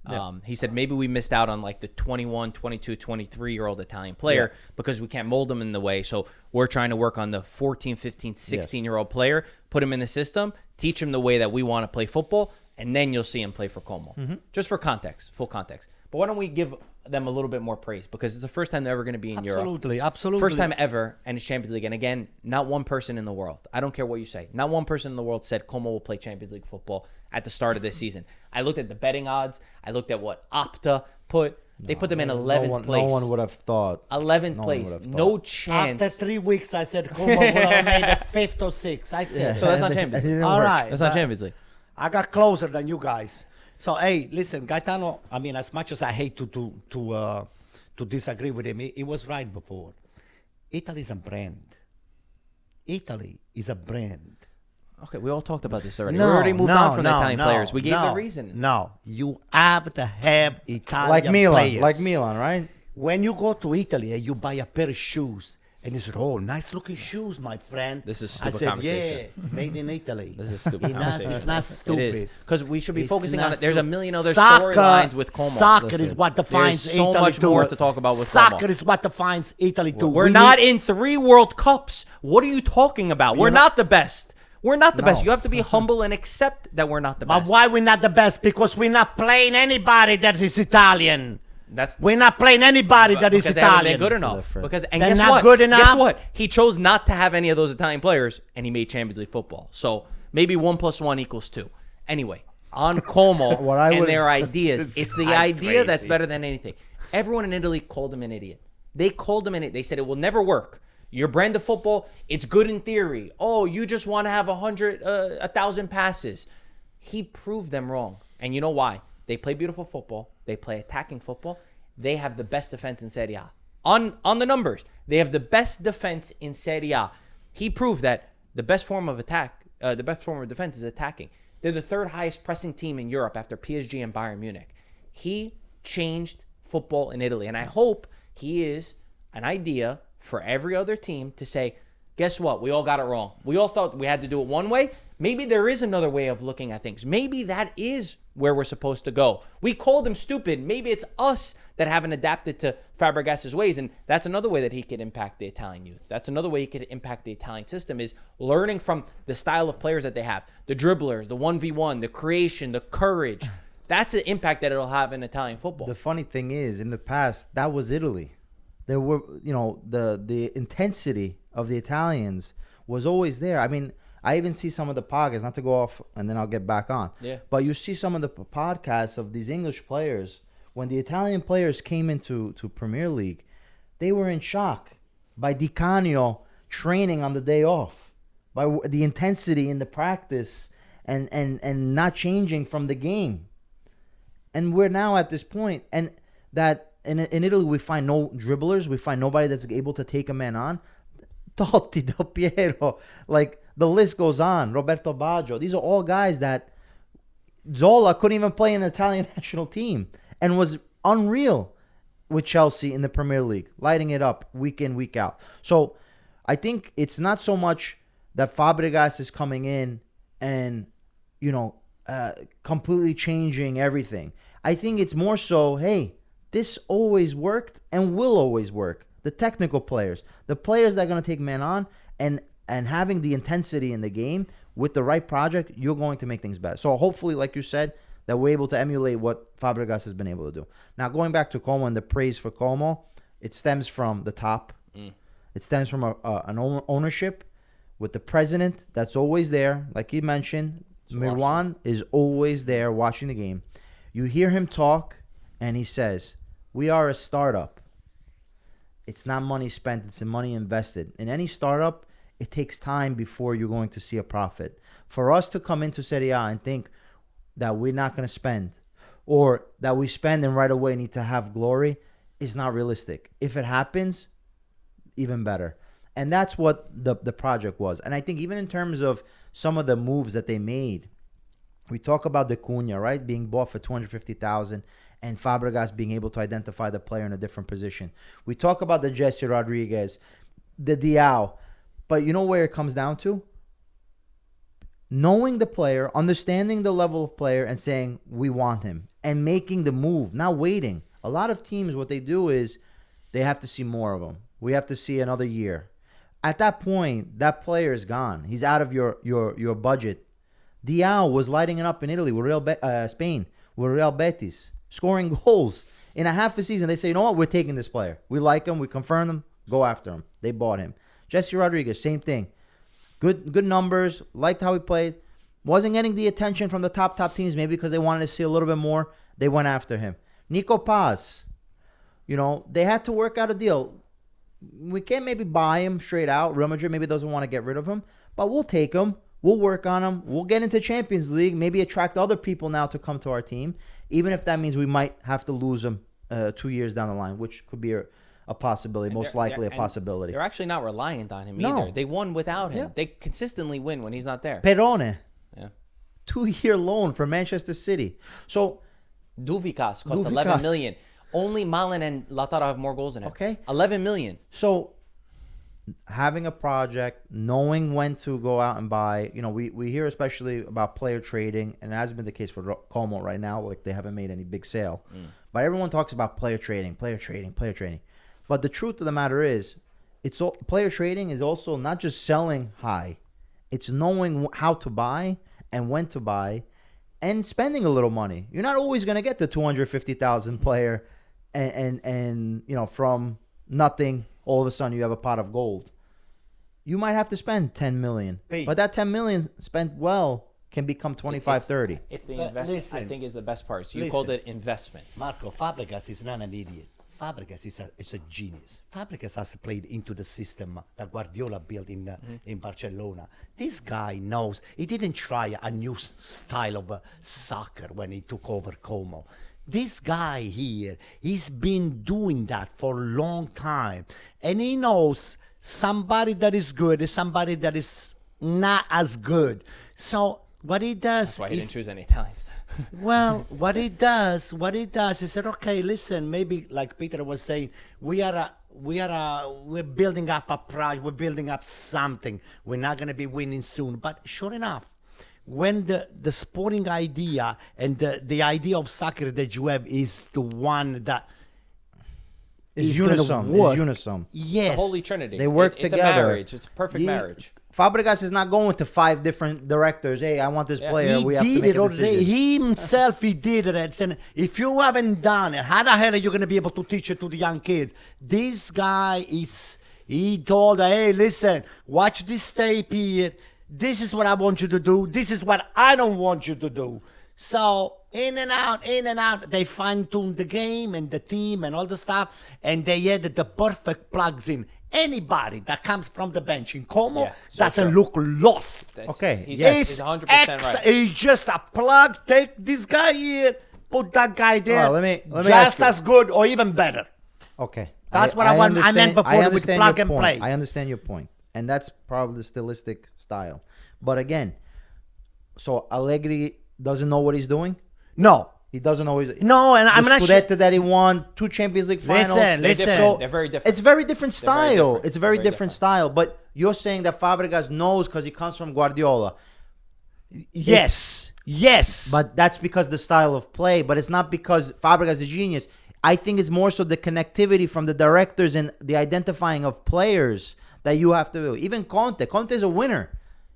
he said maybe we missed out on like the 21, 22, 23-year-old Italian player because we can't mold them in the way. So we're trying to work on the 14, 15, 16-year-old player, put him in the system, teach him the way that we want to play football, and then you'll see him play for Como. Just for context, full context. But why don't we give them a little bit more praise, because it's the first time they're ever going to be in Europe. Absolutely. First time ever, and it's Champions League. And again, not one person in the world, I don't care what you say, not one person in the world said Como will play Champions League football at the start of this season. I looked at the betting odds. I looked at what Opta put. They put them in 11th place. No one would have thought. 11th place. No chance. After 3 weeks, I said Como would have made the 5th or 6th. I said, So that's not Champions League. all right. That's not Champions League. I got closer than you guys. So hey, listen, Gaetano. I mean, as much as I hate to disagree with him, he was right before. Italy is a brand. Italy is a brand. Okay, we all talked about this already. We already moved on from the Italian players. We gave the reason. No, you have to have Italian Like Milan. players. Like Milan, right? When you go to Italy and you buy a pair of shoes, and you said, "Oh, nice looking shoes, my friend." This is I stupid said, conversation. "Yeah, made in Italy." This is stupid conversation. It's not stupid. It is. Because we should be It's focusing on not it. There's a stupid. million other Soccer- storylines with Como. Soccer Listen, is what defines there's so Italy much too. more to talk about with Soccer Como. is what defines Italy too. We're We not need- in 3 World Cups. What are you talking about? We're not the best. We're not the best. You have to be humble and accept that we're not the But best. why we're not the best? Because we're not playing anybody that is Italian. We're not playing anybody that is because they haven't Italian. been good enough. Because and They're guess not what? good enough. Guess what? He chose not to have any of those Italian players, and he made Champions League football. So maybe 1 + 1 = 2. Anyway, on Como What I and would- their ideas, it's the guy's idea that's crazy. better than anything. Everyone in Italy called him an idiot. They called him an idiot. They said it will never work. Your brand of football, it's good in theory. Oh, you just want to have 1,000 passes. He proved them wrong. And you know why? They play beautiful football. They play attacking football. They have the best defense in Serie A. On the numbers, they have the best defense in Serie A. He proved that the best form of attack, the best form of defense is attacking. They're the 3rd highest pressing team in Europe after PSG and Bayern Munich. He changed football in Italy. And I hope he is an idea for every other team to say, guess what? We all got it wrong. We all thought we had to do it one way. Maybe there is another way of looking at things. Maybe that is where we're supposed to go. We called him stupid. Maybe it's us that haven't adapted to Fabregas's ways. And that's another way that he could impact the Italian youth. That's another way he could impact the Italian system, is learning from the style of players that they have. The dribblers, the 1v1, the creation, the courage. That's the impact that it'll have in Italian football. The funny thing is, in the past, that was Italy. There were, the intensity of the Italians was always there. I mean, I even see some of the podcasts, not to go off and then I'll get back on. Yeah. But you see some of the podcasts of these English players. When the Italian players came into Premier League, they were in shock by Di Canio training on the day off, by the intensity in the practice and not changing from the game. And we're now at this point, and that in Italy we find no dribblers, we find nobody that's able to take a man on. Totti, Del Piero, like the list goes on. Roberto Baggio, these are all guys that Zola couldn't even play in the Italian national team and was unreal with Chelsea in the Premier League, lighting it up week in, week out. So I think it's not so much that Fabregas is coming in and, completely changing everything. I think it's more so, hey, this always worked and will always work. The technical players, the players that are going to take men on, and having the intensity in the game with the right project, you're going to make things better. So hopefully, like you said, that we're able to emulate what Fabregas has been able to do. Now, going back to Como and the praise for Como, it stems from the top. It stems from an ownership with the president that's always there. Like you mentioned, Milan is always there watching the game. You hear him talk, and he says, we are a startup. It's not money spent, it's money invested. In any startup, it takes time before you're going to see a profit. For us to come into Serie A and think that we're not going to spend, or that we spend and right away need to have glory, is not realistic. If it happens, even better. And that's what the project was. And I think even in terms of some of the moves that they made, we talk about the Cunha, right, being bought for $250,000, and Fabregas being able to identify the player in a different position. We talk about the Jesse Rodriguez, the Diao, but you know where it comes down to? knowing the player, understanding the level of player, and saying, we want him, and making the move, not waiting. A lot of teams, what they do is they have to see more of him. We have to see another year. At that point, that player is gone. He's out of your budget. Diao was lighting it up in Italy with Spain, with Real Betis, scoring goals in a half a season. They say, you know what, we're taking this player. We like him. We confirm him. Go after him. They bought him. Jesse Rodriguez, same thing. Good numbers. Liked how he played. Wasn't getting the attention from the top teams, maybe because they wanted to see a little bit more. They went after him. Nico Paz, they had to work out a deal. We can't maybe buy him straight out. Real Madrid maybe doesn't want to get rid of him, but we'll take him. We'll work on him. We'll get into Champions League. Maybe attract other people now to come to our team, even if that means we might have to lose him 2 years down the line, which could be a possibility, And most likely a possibility. They're actually not reliant on him No. either. They won without him. Yeah. They consistently win when he's not there. Perone, Yeah. 2-year loan for Manchester City. So, Duvikas cost Duvikas. 11 million. Only Milan and Lautaro have more goals than him. Okay. 11 million. So having a project, knowing when to go out and buy, we hear especially about player trading, and it hasn't been the case for Como right now. Like, they haven't made any big sale. But everyone talks about player trading. But the truth of the matter is, player trading is also not just selling high. It's knowing how to buy and when to buy and spending a little money. You're not always going to get the 250,000 player and from nothing, all of a sudden you have a pot of gold. You might have to spend 10 million. But that 10 million spent well can become 25, 30. It's the But investment, I listen. think, is the best part. So you Listen. called it investment. Marco, Fabregas is not an idiot. Fabregas is a genius. Fabregas has played into the system that Guardiola built in Barcelona. This guy knows. He didn't try a new style of soccer when he took over Como. This guy here, he's been doing that for a long time. And he knows somebody that is good is somebody that is not as good. So what he does That's why he is... didn't choose any Italians. Well, what he does, he said, okay, listen, maybe like Peter was saying, we're building up a project, we're building up something. We're not going to be winning soon. But sure enough, when the sporting idea and the idea of soccer that you have is the one that It's gonna work. Unison. Yes. The Holy Trinity. They work It's together. a marriage. It's a perfect marriage. Fabregas is not going to 5 different directors. Hey, I want this player. He We have to did make it a already. decision. He himself, he did it. And if you haven't done it, how the hell are you going to be able to teach it to the young kids? This guy he told, hey, listen, watch this tape here. This is what I want you to do. This is what I don't want you to do. So in and out, they fine-tuned the game and the team and all the stuff, and they added the perfect plugs in. Anybody that comes from the bench in Como Yeah, so doesn't true. look lost. Okay, He's, yes. he's 100% right. It's just a plug. Take this guy here, put that guy there. Well, let me just ask you. as good or even better. Okay. That's what I meant before with understand plug your and point. play. I understand your point. And that's probably the stylistic style. But again, so Allegri doesn't know what he's doing? No, He doesn't know he's... no, and I'm the not Scudetto that he won, 2 Champions League finals. Listen. So they're very different. It's very different They're very style. different. It's a very Very different style. But you're saying that Fabregas knows because he comes from Guardiola. Yes. But that's because the style of play. But it's not because Fabregas is a genius. I think it's more so the connectivity from the directors and the identifying of players that you have to do. Even Conte. Conte is a winner.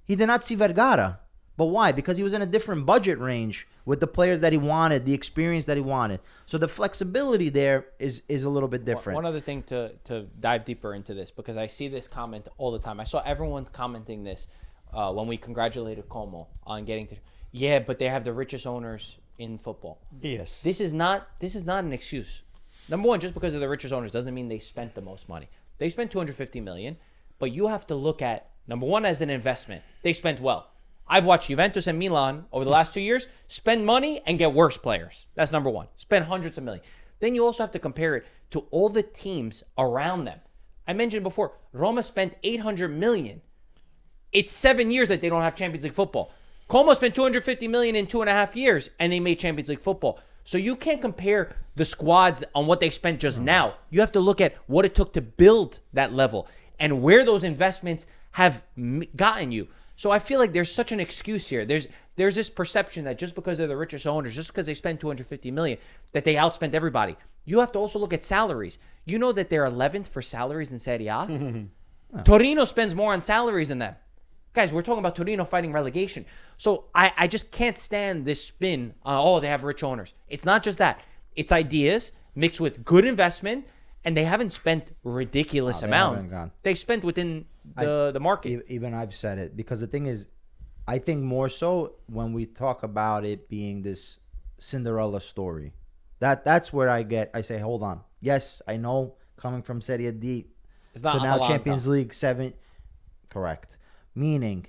He did not see Vergara. But why? Because he was in a different budget range with the players that he wanted, the experience that he wanted. So the flexibility there is a little bit different. One other thing to dive deeper into this, because I see this comment all the time. I saw everyone commenting this when we congratulated Como on getting to... Yeah, but they have the richest owners in football. Yes. This is not an excuse. Number one, just because they're the richest owners doesn't mean they spent the most money. They spent $250 million, but you have to look at, number one, as an investment. They spent well. I've watched Juventus and Milan over the last 2 years spend money and get worse players. That's number one. Spend hundreds of millions. Then you also have to compare it to all the teams around them. I mentioned before, Roma spent $800 million. It's 7 years that they don't have Champions League football. Como spent $250 million in 2.5 years, and they made Champions League football. So you can't compare the squads on what they spent just now. You have to look at what it took to build that level and where those investments have gotten you. So I feel like there's such an excuse here. There's this perception that just because they're the richest owners, just because they spend 250 million, that they outspent everybody. You have to also look at salaries. You know that they're 11th for salaries in Serie A? Torino spends more on salaries than them. Guys, we're talking about Torino fighting relegation. So I just can't stand this spin on, oh, they have rich owners. It's not just that. It's ideas mixed with good investment, and they haven't spent ridiculous amount. They spent within the market. Even I've said it, because the thing is, I think more so when we talk about it being this Cinderella story, that's where I say, hold on. Yes, I know, coming from Serie D It's to not now Atalanta. Champions League 7, correct. Meaning,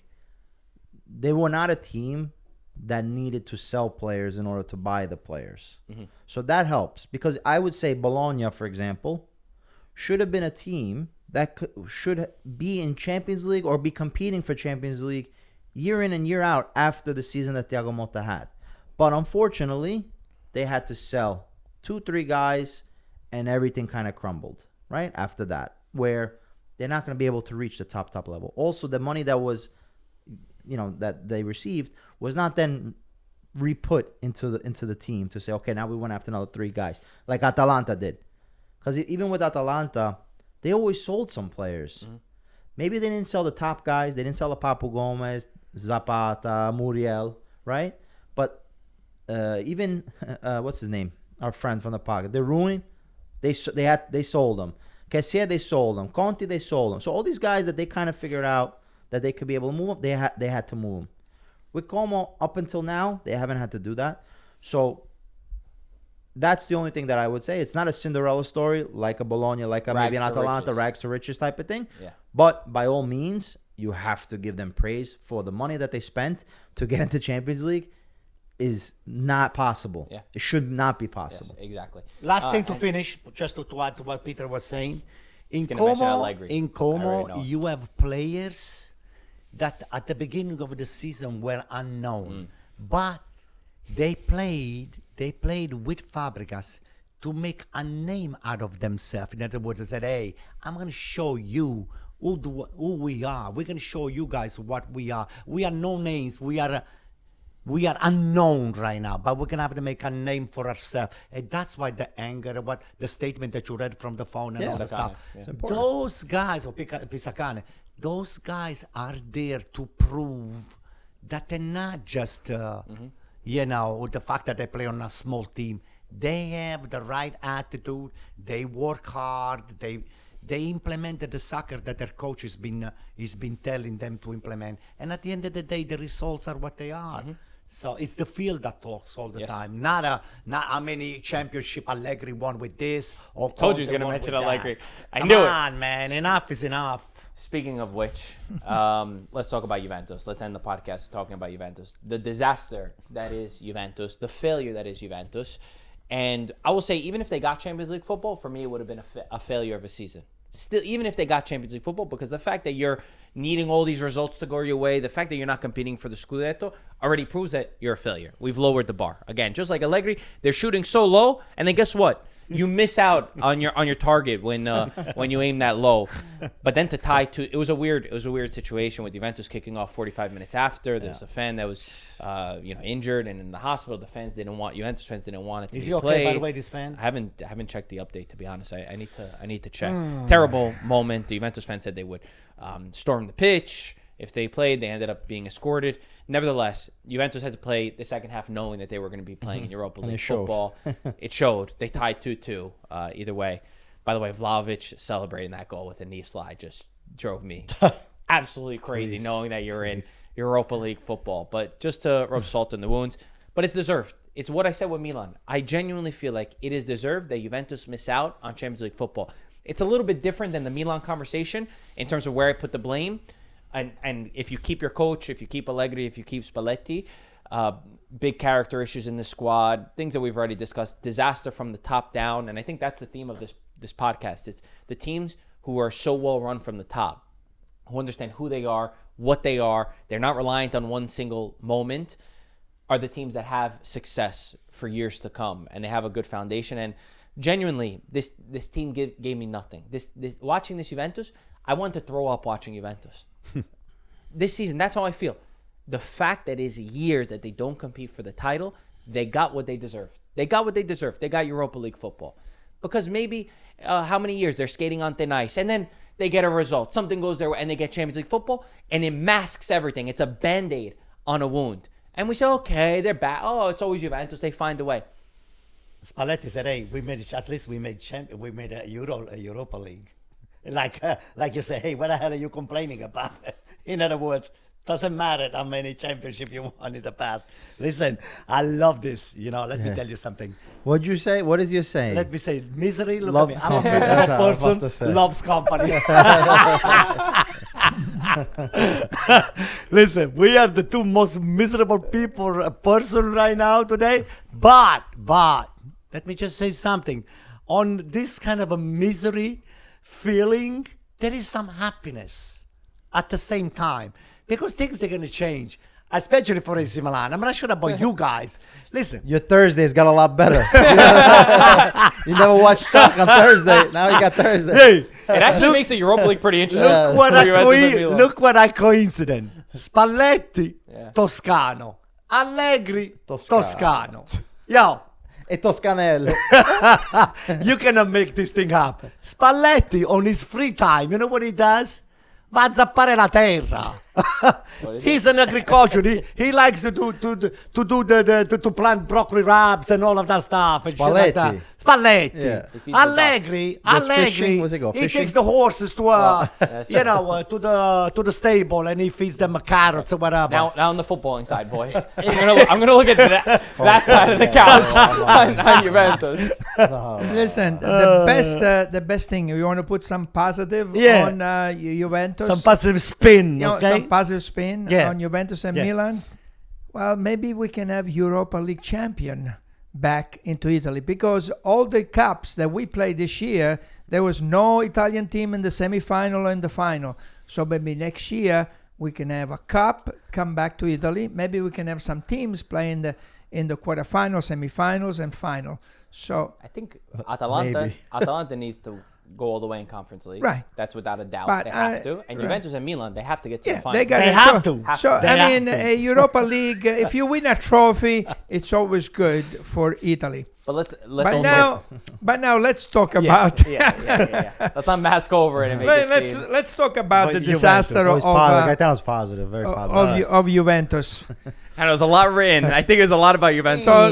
they were not a team that needed to sell players in order to buy the players. So that helps, because I would say Bologna, for example, should have been a team that should be in Champions League or be competing for Champions League year in and year out after the season that Thiago Motta had. But unfortunately, they had to sell 2-3 guys, and everything kind of crumbled right after that, where they're not going to be able to reach the top level. Also, the money that was, that they received was not then re-put into the team to say, okay, now we went after another 3 guys like Atalanta did. Because even with Atalanta, they always sold some players. Maybe they didn't sell the top guys. They didn't sell the Papu Gomez, Zapata, Muriel, right? But even what's his name? Our friend from the pocket. They're ruining. They sold them. Kessier, they sold them. Conte, they sold them. So all these guys that they kind of figured out that they could be able to move them, they had to move them. With Como, up until now, they haven't had to do that. So that's the only thing that I would say. It's not a Cinderella story like a Bologna, like a maybe an Atalanta, rags to riches type of thing. Yeah. But by all means, you have to give them praise for the money that they spent to get into Champions League. Is not possible. Yeah. It should not be possible. Yes, exactly. Last thing to finish, just to add to what Peter was saying. In gonna mention Como, Allegri. in I already Como, know it. you have players that at the beginning of the season were unknown, but they played with Fabregas to make a name out of themselves. In other words, they said, "Hey, I'm going to show you who we are. We're going to show you guys what we are. We are no names. We are unknown right now, but we're going to have to make a name for ourselves." And that's why the anger, what the statement that you read from the phone and all that stuff. Yeah. It's important. Those guys, or Pisacane, those guys are there to prove that they're not just, the fact that they play on a small team. They have the right attitude. They work hard. They implemented the soccer that their coach has been telling them to implement. And at the end of the day, the results are what they are. So it's the field that talks all the time, not how many championship Allegri won with this or Told you he was Conte going to won mention with that. Allegri. I Come knew it. on, man. Enough is enough. Speaking of which, let's talk about Juventus. Let's end the podcast talking about Juventus. The disaster that is Juventus, the failure that is Juventus. And I will say, even if they got Champions League football, for me, it would have been a failure of a season. Still, even if they got Champions League football, because the fact that you're needing all these results to go your way, the fact that you're not competing for the Scudetto already proves that you're a failure. We've lowered the bar. Again, just like Allegri, they're shooting so low, and then guess what? You miss out on your target when you aim that low. But then to tie to, it was a weird situation with Juventus kicking off 45 minutes after. There's a fan that was injured and in the hospital. The fans didn't want Juventus fans didn't want it to Is be he played. okay, by the way, this fan? I haven't checked the update, to be honest. I need to check. Terrible moment. The Juventus fans said they would storm the pitch. If they played, they ended up being escorted. Nevertheless, Juventus had to play the second half knowing that they were going to be playing in Europa League football. It showed. They tied 2-2 either way. By the way, Vlahovic celebrating that goal with a knee slide just drove me absolutely crazy, knowing that you're in Europa League football. But just to rub salt in the wounds, but it's deserved. It's what I said with Milan. I genuinely feel like it is deserved that Juventus miss out on Champions League football. It's a little bit different than the Milan conversation in terms of where I put the blame. And if you keep your coach, if you keep Allegri, if you keep Spalletti, big character issues in the squad, things that we've already discussed, disaster from the top down. And I think that's the theme of this podcast. It's the teams who are so well run from the top, who understand who they are, what they are. They're not reliant on one single moment, are the teams that have success for years to come. And they have a good foundation. And genuinely, this team gave me nothing. Watching this Juventus, I wanted to throw up watching Juventus. this season, that's how I feel. The fact that it's years that they don't compete for the title, they got what they deserved. They got what they deserved. They got Europa League football. Because maybe how many years they're skating on thin ice, and then they get a result. Something goes their way, and they get Champions League football, and it masks everything. It's a Band-Aid on a wound. And we say, okay, they're bad. Oh, it's always Juventus. They find a way. Spalletti said, "Hey, at least we made a Europa League." Like you say, hey, what the hell are you complaining about? In other words, doesn't matter how many championships you won in the past. Listen, I love this. Let me tell you something. What'd you say? What is you saying? Let me say, misery. Look Loves at me. I'm a company. That's miserable what I was about to person. say. Loves company. Listen, we are the two most miserable person right now today. But let me just say something. On this kind of a misery feeling, there is some happiness at the same time, because things are going to change, especially for AC Milan. I'm not sure about you guys. Listen, Your Thursdays got a lot better. You never watched soccer on Thursday. Now you got Thursday. hey, It actually makes the Europa League pretty interesting. look what a coincidence. Spalletti, Yeah. Toscano. Allegri, Toscano. Toscano. Yo, E Toscanello. you cannot make this thing up. Spalletti, on his free time, you know what he does? Va a zappare la terra. He's an agriculturist. He likes to plant broccoli wraps and all of that stuff and shit like that. Spalletti. Yeah. He feeds the Allegri. fishing? Where's he go? He Fishing? takes the horses to to the stable, and he feeds them carrots or whatever. Now on the footballing side, boys. I'm gonna look at that side of the couch on Juventus. Listen, the best thing, you want to put some positive Yeah. on Juventus? Some positive spin, okay? Some positive spin Yeah. on Juventus and Yeah. Milan. Well, maybe we can have Europa League champion back into Italy, because all the cups that we played this year, there was no Italian team in the semi-final and the final. So maybe next year we can have a cup come back to Italy. Maybe we can have some teams play in the quarterfinals, semi-finals, and final. So I think Atalanta Maybe. Atalanta needs to go all the way in Conference League. Right. That's without a doubt. But they have to. And right. Juventus and Milan, they have to get to the yeah, final. they got They it. have So- to. So They I have mean, to. a Europa League. If you win a trophy, it's always good for Italy. But let's But now let's talk yeah, about. yeah. Let's not mask over it and make it seem. Let's talk about But the Juventus, disaster Always of positive. Gaetano's positive. Very positive. of Juventus. And there's a lot written. I think there's a lot about Juventus. So-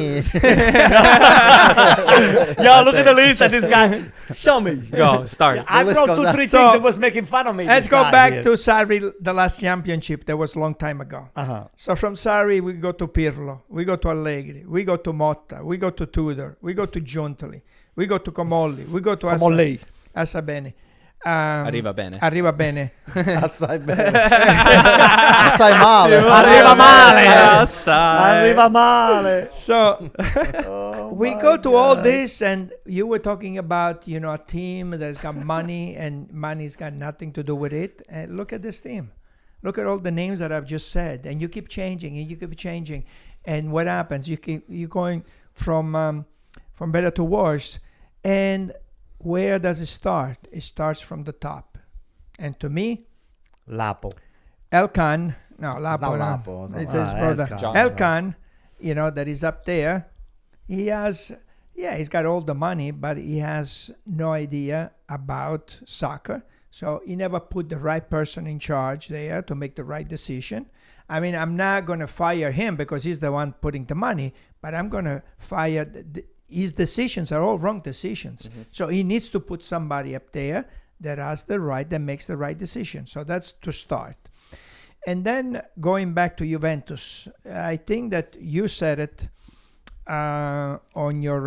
Yo, look at the list of this guy. Show me. Go, start. I list wrote goes 2-3 down. things So, that was making fun of me. Let's this go guy back here. to Sarri, the last championship. That was a long time ago. Uh-huh. So from Sarri, we go to Pirlo, we go to Allegri, we go to Motta, we go to Tudor, we go to Giuntoli, we go to Comolli, we go to Comolli. Assabene. Arriva bene. Arriva bene. Assai bene. Assai male. Arriva male. Assai. Arriva male. So we go to all this, and you were talking about, a team that's got money, and money's got nothing to do with it. And look at this team. Look at all the names that I've just said, and you keep changing, and you keep changing. And what happens? You're going from better to worse. And where does it start? It starts from the top. And to me, Lapo. Elkan, no, Lapo, not no. Lapo, it's It's not- his brother. Elkan. Elkan, that is up there. He's got all the money, but he has no idea about soccer. So he never put the right person in charge there to make the right decision. I mean, I'm not going to fire him because he's the one putting the money, but I'm going to fire his decisions are all wrong decisions. Mm-hmm. So he needs to put somebody up there that makes the right decision. So that's to start. And then going back to Juventus, I think that you said it on your.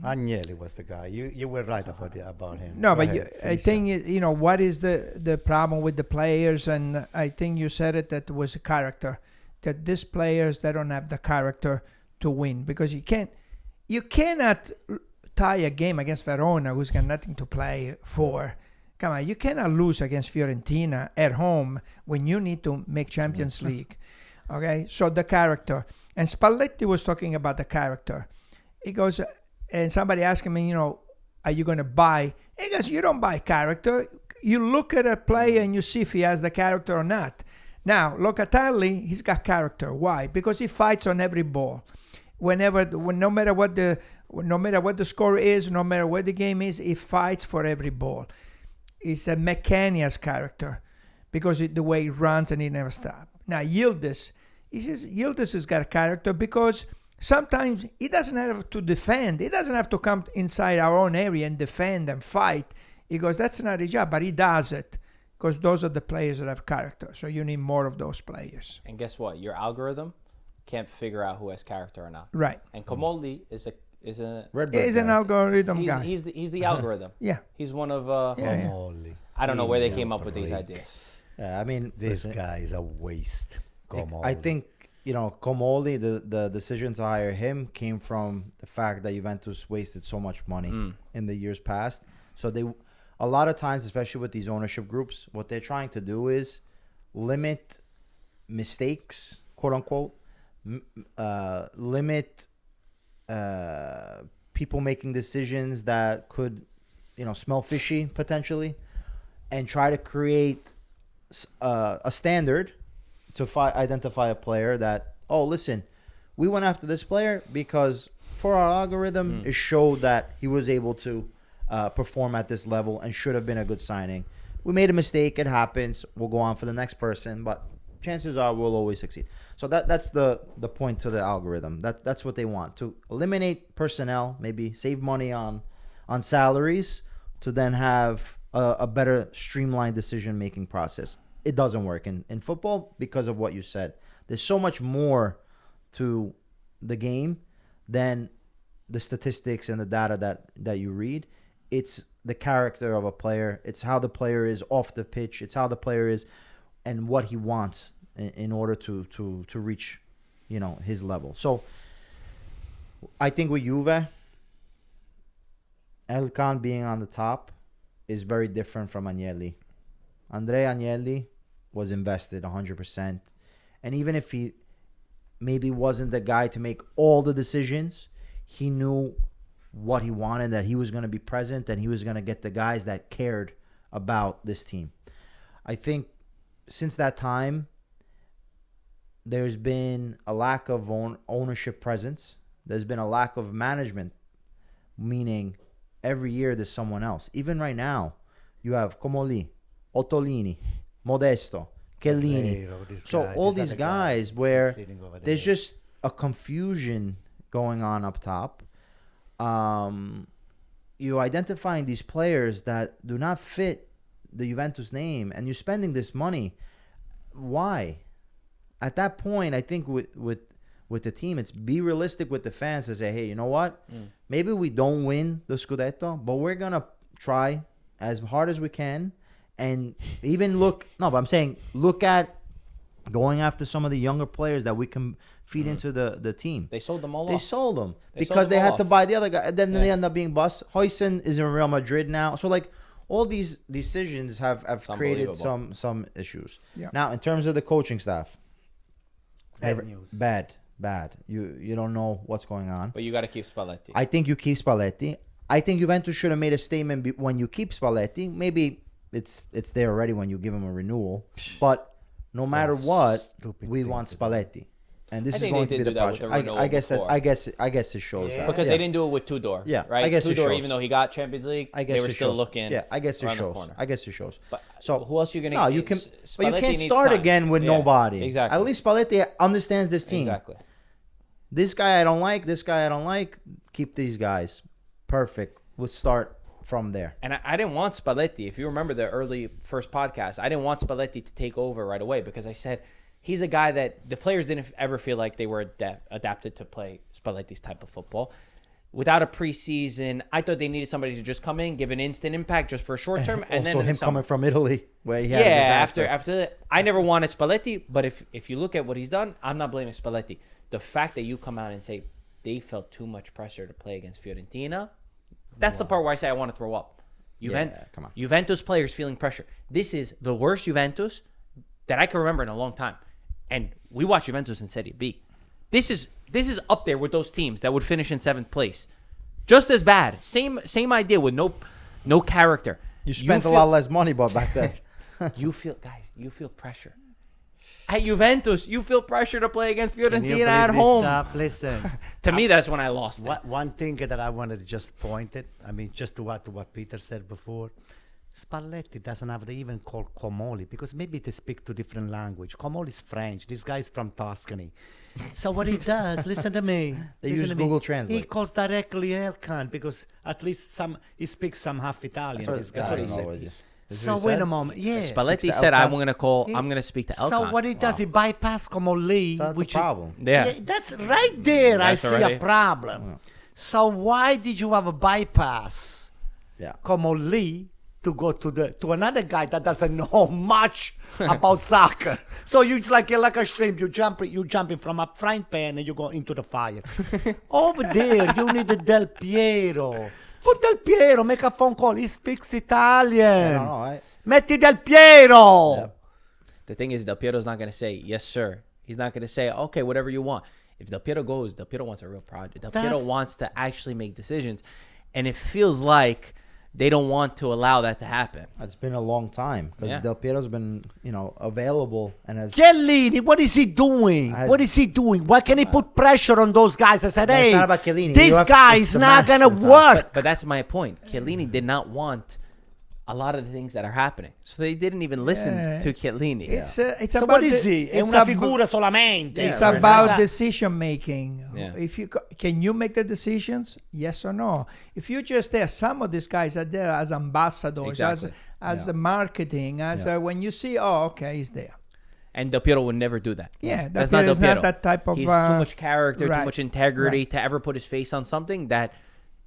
Agnelli was the guy. You were right about him. No, Go but ahead, I finish think what is the problem with the players, and I think you said it, that was a character, that these players, they don't have the character to win, because you cannot tie a game against Verona, who's got nothing to play for. Come on, you cannot lose against Fiorentina at home when you need to make Champions League. Okay, so the character. And Spalletti was talking about the character. He goes, and somebody asked him, are you going to buy? He goes, you don't buy character. You look at a player and you see if he has the character or not. Now, Locatelli, he's got character. Why? Because he fights on every ball. No matter what the score is, no matter what the game is, he fights for every ball. It's a Mecania's character because the way he runs and he never stops. Now, Yildiz has got a character because sometimes he doesn't have to defend. He doesn't have to come inside our own area and defend and fight. He goes, that's not his job, but he does it because those are the players that have character. So you need more of those players. And guess what? Your algorithm can't figure out who has character or not. Right. And Comolli is a He's an algorithm guy. He's the algorithm. Yeah. He's one of Comolli. I don't know where they came up with these ideas. Yeah, I mean, This guy is a waste. Comolli. I think, Comolli, the decision to hire him came from the fact that Juventus wasted so much money in the years past. So a lot of times, especially with these ownership groups, what they're trying to do is limit mistakes, quote unquote, limit people making decisions that could, smell fishy potentially, and try to create a standard to identify a player that, listen, we went after this player because for our algorithm, it showed that he was able to perform at this level and should have been a good signing. We made a mistake. It happens. We'll go on for the next person, but chances are we'll always succeed. So that's the point to the algorithm. That's what they want, to eliminate personnel, maybe save money on salaries, to then have a better streamlined decision-making process. It doesn't work in football because of what you said. There's so much more to the game than the statistics and the data that you read. It's the character of a player. It's how the player is off the pitch. It's how the player is and what he wants in order to reach, his level. So I think with Juve, Elkan being on the top is very different from Agnelli. Andrea Agnelli was invested 100%. And even if he maybe wasn't the guy to make all the decisions, he knew what he wanted, that he was going to be present, and he was going to get the guys that cared about this team. I think since that time, there's been a lack of ownership presence. There's been a lack of management, meaning every year there's someone else. Even right now, you have Comolli, Ottolini, Modesto, Chiellini. So all these guys where there's just a confusion going on up top. You identifying these players that do not fit the Juventus name, and you're spending this money. Why? At that point, I think with the team, it's be realistic with the fans and say, hey, you know what? Maybe we don't win the Scudetto, but we're going to try as hard as we can. And even look at going after some of the younger players that we can feed into the team. They sold them all off. They sold them They because sold they them had all to buy the other guy. Then they end up being bust. Huijsen is in Real Madrid now. So, all these decisions have created some issues. Yeah. Now, in terms of the coaching staff, Bad news. Bad. You don't know what's going on. But you got to keep Spalletti. I think you keep Spalletti. I think Juventus should have made a statement when you keep Spalletti. Maybe it's there already when you give him a renewal. But no matter what, we want Spalletti. And this I is think going they to be did the do that with project. the I guess renewal that I guess it shows that. because they didn't do it with Tudor. Yeah, right. I guess it Tudor, shows. even though he got Champions League, I guess they were it still shows. looking. Yeah, I guess it around the shows. corner. I guess it shows. But So who else are you gonna? No, you can, but you Spalletti can't needs start time. again with Yeah, nobody. Exactly. At least Spalletti understands this team. Exactly. This guy I don't like. This guy I don't like. Keep these guys. Perfect. We'll start from there. And I didn't want Spalletti. If you remember the early first podcast, I didn't want Spalletti to take over right away because I said he's a guy that the players didn't ever feel like they were adapted to play Spalletti's type of football. Without a preseason, I thought they needed somebody to just come in, give an instant impact just for a short term, and also then in the him summer. coming from Italy, where he had a disaster. after that, I never wanted Spalletti. But if you look at what he's done, I'm not blaming Spalletti. The fact that you come out and say they felt too much pressure to play against Fiorentina, that's the part where I say I want to throw up. Come on. Juventus players feeling pressure. This is the worst Juventus that I can remember in a long time. And we watched Juventus in Serie B. This is up there with those teams that would finish in 7th place. Just as bad. Same idea with no character. You spent a lot less money, but back then. You feel pressure. at Juventus, you feel pressure to play against Can you Fiorentina at believe this home. stuff? Listen. To me, that's when I lost it. One thing that I wanted to just point it, I mean, just to what Peter said before, Spalletti doesn't have to even call Comoli because maybe they speak two different language. Comoli is French. This guy's from Tuscany. So what he does, listen to me. They listen use to me. Google Translate. He calls directly Elkan because at least he speaks some half Italian. This guy. I don't know what you- This is So what he wait said? a moment. Yeah. Spalletti to said, Elkan. I'm going to speak to Elkan. So what he does, he bypass Comoli, So that's which a problem. Yeah. that's right there. That's I see already- a problem. So why did you have a bypass Yeah. Comoli to go to another guy that doesn't know much about soccer? So you're like a shrimp. You jumping from a frying pan and you go into the fire. Over there, you need a Del Piero. Put Del Piero. Make a phone call. He speaks Italian. I don't know. Metti Del Piero. Yeah. The thing is, Del Piero's not going to say, yes, sir. He's not going to say, okay, whatever you want. If Del Piero goes, Del Piero wants a real project. Del Piero That's- wants to actually make decisions. And it feels like they don't want to allow that to happen. It's been a long time because Yeah. Del Piero's been, available and has. Chiellini, what is he doing? What is he doing? Why can he put pressure on those guys? I said, No, it's hey, not about Chiellini. this You have- guy it's is the not match going to sometimes. work. But that's my point. Chiellini did not want a lot of the things that are happening. So they didn't even listen Yeah. to Chiellini. It's So about what is he? È It's una ab- figura solamente. It's Yeah. about decision making. Yeah. If can you make the decisions? Yes or no? If you just there, some of these guys are there as ambassadors, Exactly. as the marketing, as when you see, okay, he's there. And Del Piero would never do that. Yeah, That's Del not Del Piero's not Piero. that type of, He's too much character, too right, much integrity right. to ever put his face on something that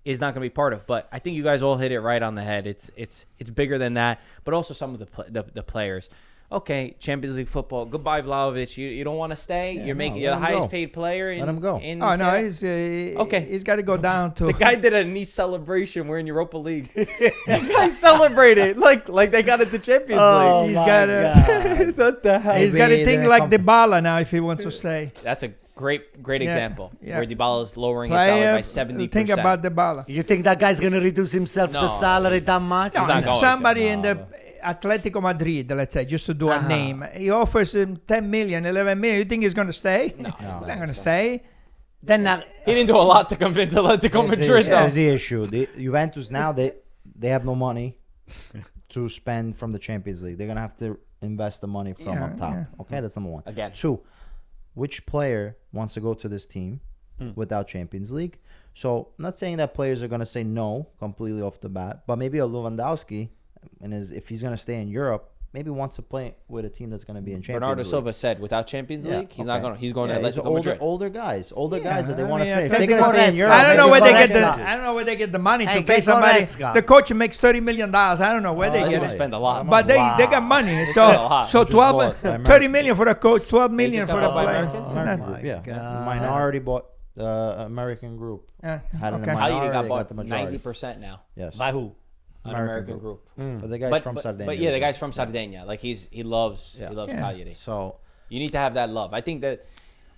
is not going to be part of. But I think you guys all hit it right on the head. It's bigger than that. But also some of the players. Okay, Champions League football. Goodbye, Vlahovic. You don't want to stay. Yeah, you're no, you're let the him highest go. paid player. Let him go. Oh no, he's Okay. He's got to go down to The guy did a knee celebration. We're in Europa League. The guy celebrated like they got it the Champions Oh, League. He's my got God. What the hell? He's Maybe got to they're think gonna like come- Dybala now if he wants to stay. That's a great Yeah, example yeah. where Dybala is lowering his salary by 70%. Think about Dybala. You think that guy's going to reduce himself No. the salary that much? He's not If going somebody to. in the Atletico Madrid, let's say, just to do a Uh-huh. name, he offers him 10 million, 11 million. You think he's going to stay? No, he's not going to stay. Then He didn't do a lot to convince Atletico Madrid, though. Here's the issue. The Juventus now they have no money to spend from the Champions League. They're gonna have to invest the money from Yeah, up top. yeah. Okay, that's number one. Again. Two, which player wants to go to this team without Champions League? So I'm not saying that players are gonna say no completely off the bat, but maybe a Lewandowski, if he's gonna stay in Europe, maybe wants to play with a team that's gonna be in Champions Bernardo League. Silva said without Champions Yeah, League, he's not okay. going. He's going to he's Atletico Madrid. older guys that they I want to mean, finish. I They're think gonna stay in Goretzka. Europe. I don't know maybe where they get Goretzka. the. I don't know where they get the money Hey, to pay get somebody. Goretzka. The coach makes $30 million. I don't know where they They're get going it. to spend a lot. But they got money. spend a lot. So Just bought 12, by 30 million for the coach, 12 million just for got the bought by player. Americans? It's not- my Yeah, God. minority bought the American group. Yeah, Had an okay. minority, Cagliari got they bought the majority. 90% now. Yes, By who? An American group. But the guy's from Sardinia. But yeah, the guy's from Sardinia. Like he loves Yeah. Cagliari. So You need to have that love. I think that,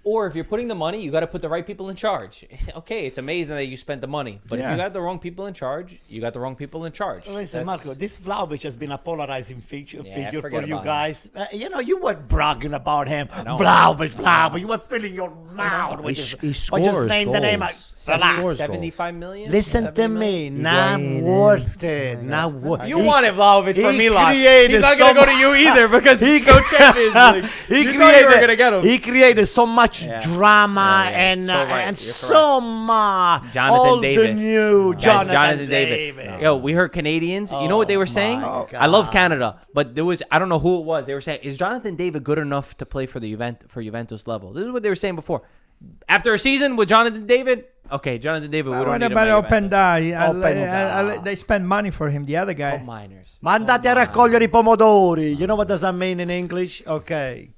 or if you're putting the money, you got to put the right people in charge. Okay, it's amazing that you spent the money, but if Yeah. you got the wrong people in charge, you got the wrong people in charge. Listen, That's- Marco, this Vlahovic has been a polarizing figure forget for you about guys. You were bragging about him. know. Vlahovic. You were filling your mouth with he this. But just scores name the name. goals. Relax. Scores 75 million. Listen 70 to million? me. Not Higuain, worth it. Not worth You wanted Vlahovic for he Milan. created He's not gonna so go to you either because he go Champions League. You thought you were gonna get him. He created so much Yeah. drama Yeah, and so right. and You're so much. Jonathan all David. the new Guys, Jonathan, David. David. Yo, we heard Canadians. You know what they were saying? my I love God. Canada, but there was I don't know who it was. They were saying, is Jonathan David good enough to play for the Juventus level? This is what they were saying before. After a season with Jonathan David, okay, Jonathan David. We don't What need him about at Open Juventus. Die? They spend money for him. The other guy. Coal miners. Ma andate a raccogliere I pomodori. You know what does that mean in English? Okay.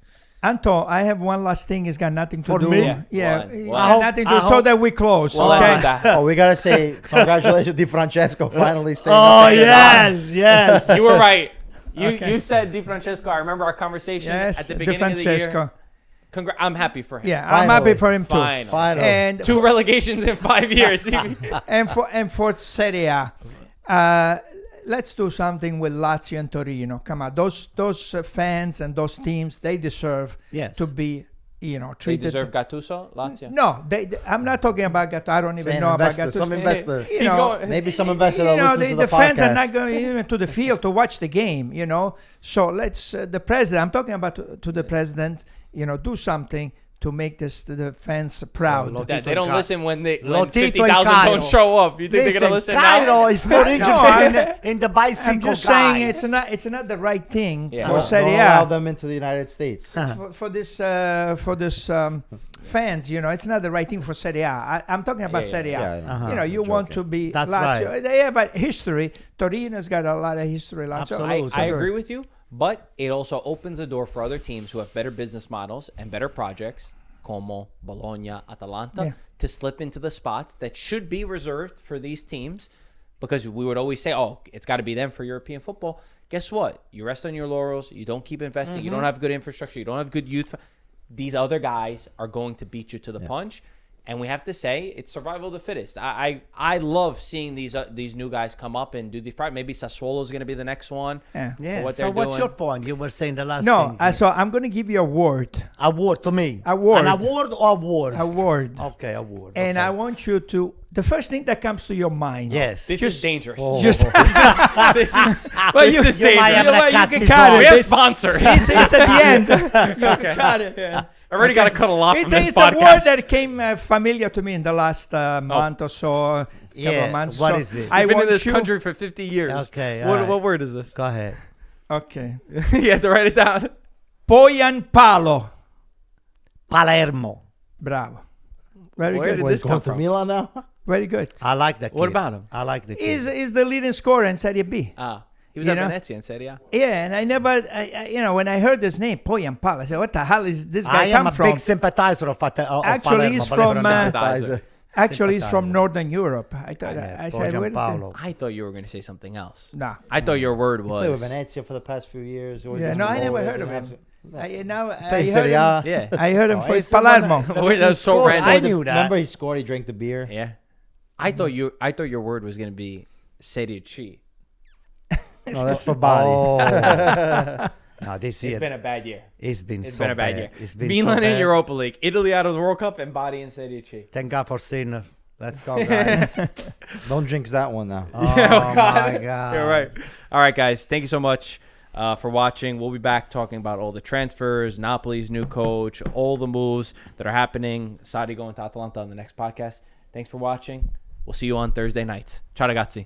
Anto, I have one last thing. It's got nothing to For do. me? Yeah, One. it's I got hope- nothing to I do. So hope- that we close. Well, okay. oh, we gotta say congratulations to Francesco finally staying. Oh up there. yes. You were right. You Okay. you said Di Francesco. I remember our conversation Yes, at the Di beginning of the year. Francesco. I'm happy for him. Yeah, I'm happy Finally. for him too. Fine. Finally. And 2 relegations in 5 years. and for Serie A, let's do something with Lazio and Torino. Come on, those fans and those teams, they deserve Yes. to be, They treated. deserve Gattuso, Lazio. No, I'm not talking about Gattuso. I don't even Saying know about investor, Gattuso. some investor. You know, Maybe some investor that listens to the the fans are podcast. not going even to the field to watch the game. So let's the president. I'm talking about to the president. Do something to make the fans proud. They don't listen when Lotito 50,000 and Cairo. don't show up. You think they're gonna listen Cairo now? is more No, interested in the bicycle I'm just guys. saying it's not the right thing Yeah. for Don't Serie allow A. them into the United States. For this fans, it's not the right thing for Serie A. I'm talking about Serie A. yeah. You I'm want joking. to be That's Lazio. right. They have a history. Torino's got a lot of history. Lazio. Absolutely. I agree with you, but it also opens the door for other teams who have better business models and better projects, Como, Bologna, Atalanta, to slip into the spots that should be reserved for these teams, because we would always say, oh, it's got to be them for European football. Guess what? You rest on your laurels. You don't keep investing. You don't have good infrastructure. You don't have good youth. These other guys are going to beat you to the punch. And we have to say it's survival of the fittest. I love seeing these new guys come up and do these. Maybe Sassuolo is going to be the next one. Yeah. Yeah. What So they're what's doing. your point? You were saying the last No, thing. so I'm going to give you a word. Award to me. Award. An award or award? A word. Okay, award. And okay. I want you to, the first thing that comes to your mind. Yes. This is dangerous. Just, This is well, this is you might have dangerous. to cut you can this cut off. We it. have It's, sponsors. it's at the end. You can cut it. Yeah. I already got to cut a lot from It's this a word podcast. that came familiar to me in the last month or so. Couple Yeah, of months. what so is it? I I've been in want this you, country for 50 years. Okay, What, alright. what word is this? Go ahead. Okay. You have to write it down. Poyan Palo. Palermo. Bravo. Very Where good. did What, this he's going come to from? Milan now? Very good. I like the kid. What about him? I like the kid. Is the leading scorer in Serie B. He was You at know? Venezia in Serie A. Yeah, and I never, when I heard his name, Poyan Palo, I said, what the hell is this guy I am come a from? big sympathizer of Actually, Palermo, he's believe it or from, not. Sympathizer. Actually, he's from Sympathizer. Northern Europe. I thought, Yeah, I said, Poyan where Paolo. I thought you were going to say something else. Nah. I thought your word Played with was. Venezia for the past few years. Yeah, no, I never heard of him. Played I Serie heard A. him, Yeah. I heard him for he's someone Palermo. that- Wait, that's so scores. random. I knew that. Remember he scored, he drank the beer. Yeah. I thought your word was going to be Serie C. No, that's for body. Oh. No, this It's year been a bad year. it's been It's so been a bad year. It's been Milan so in bad. Europa League, Italy out of the World Cup, and body in Serie C. Thank God for Sinner. Let's go, guys. Don't jinx that one now. Oh, Oh, God. my God. You're right. All right, guys. Thank you so much for watching. We'll be back talking about all the transfers, Napoli's new coach, all the moves that are happening. Sadi going to Atalanta on the next podcast. Thanks for watching. We'll see you on Thursday nights. Ciao ragazzi.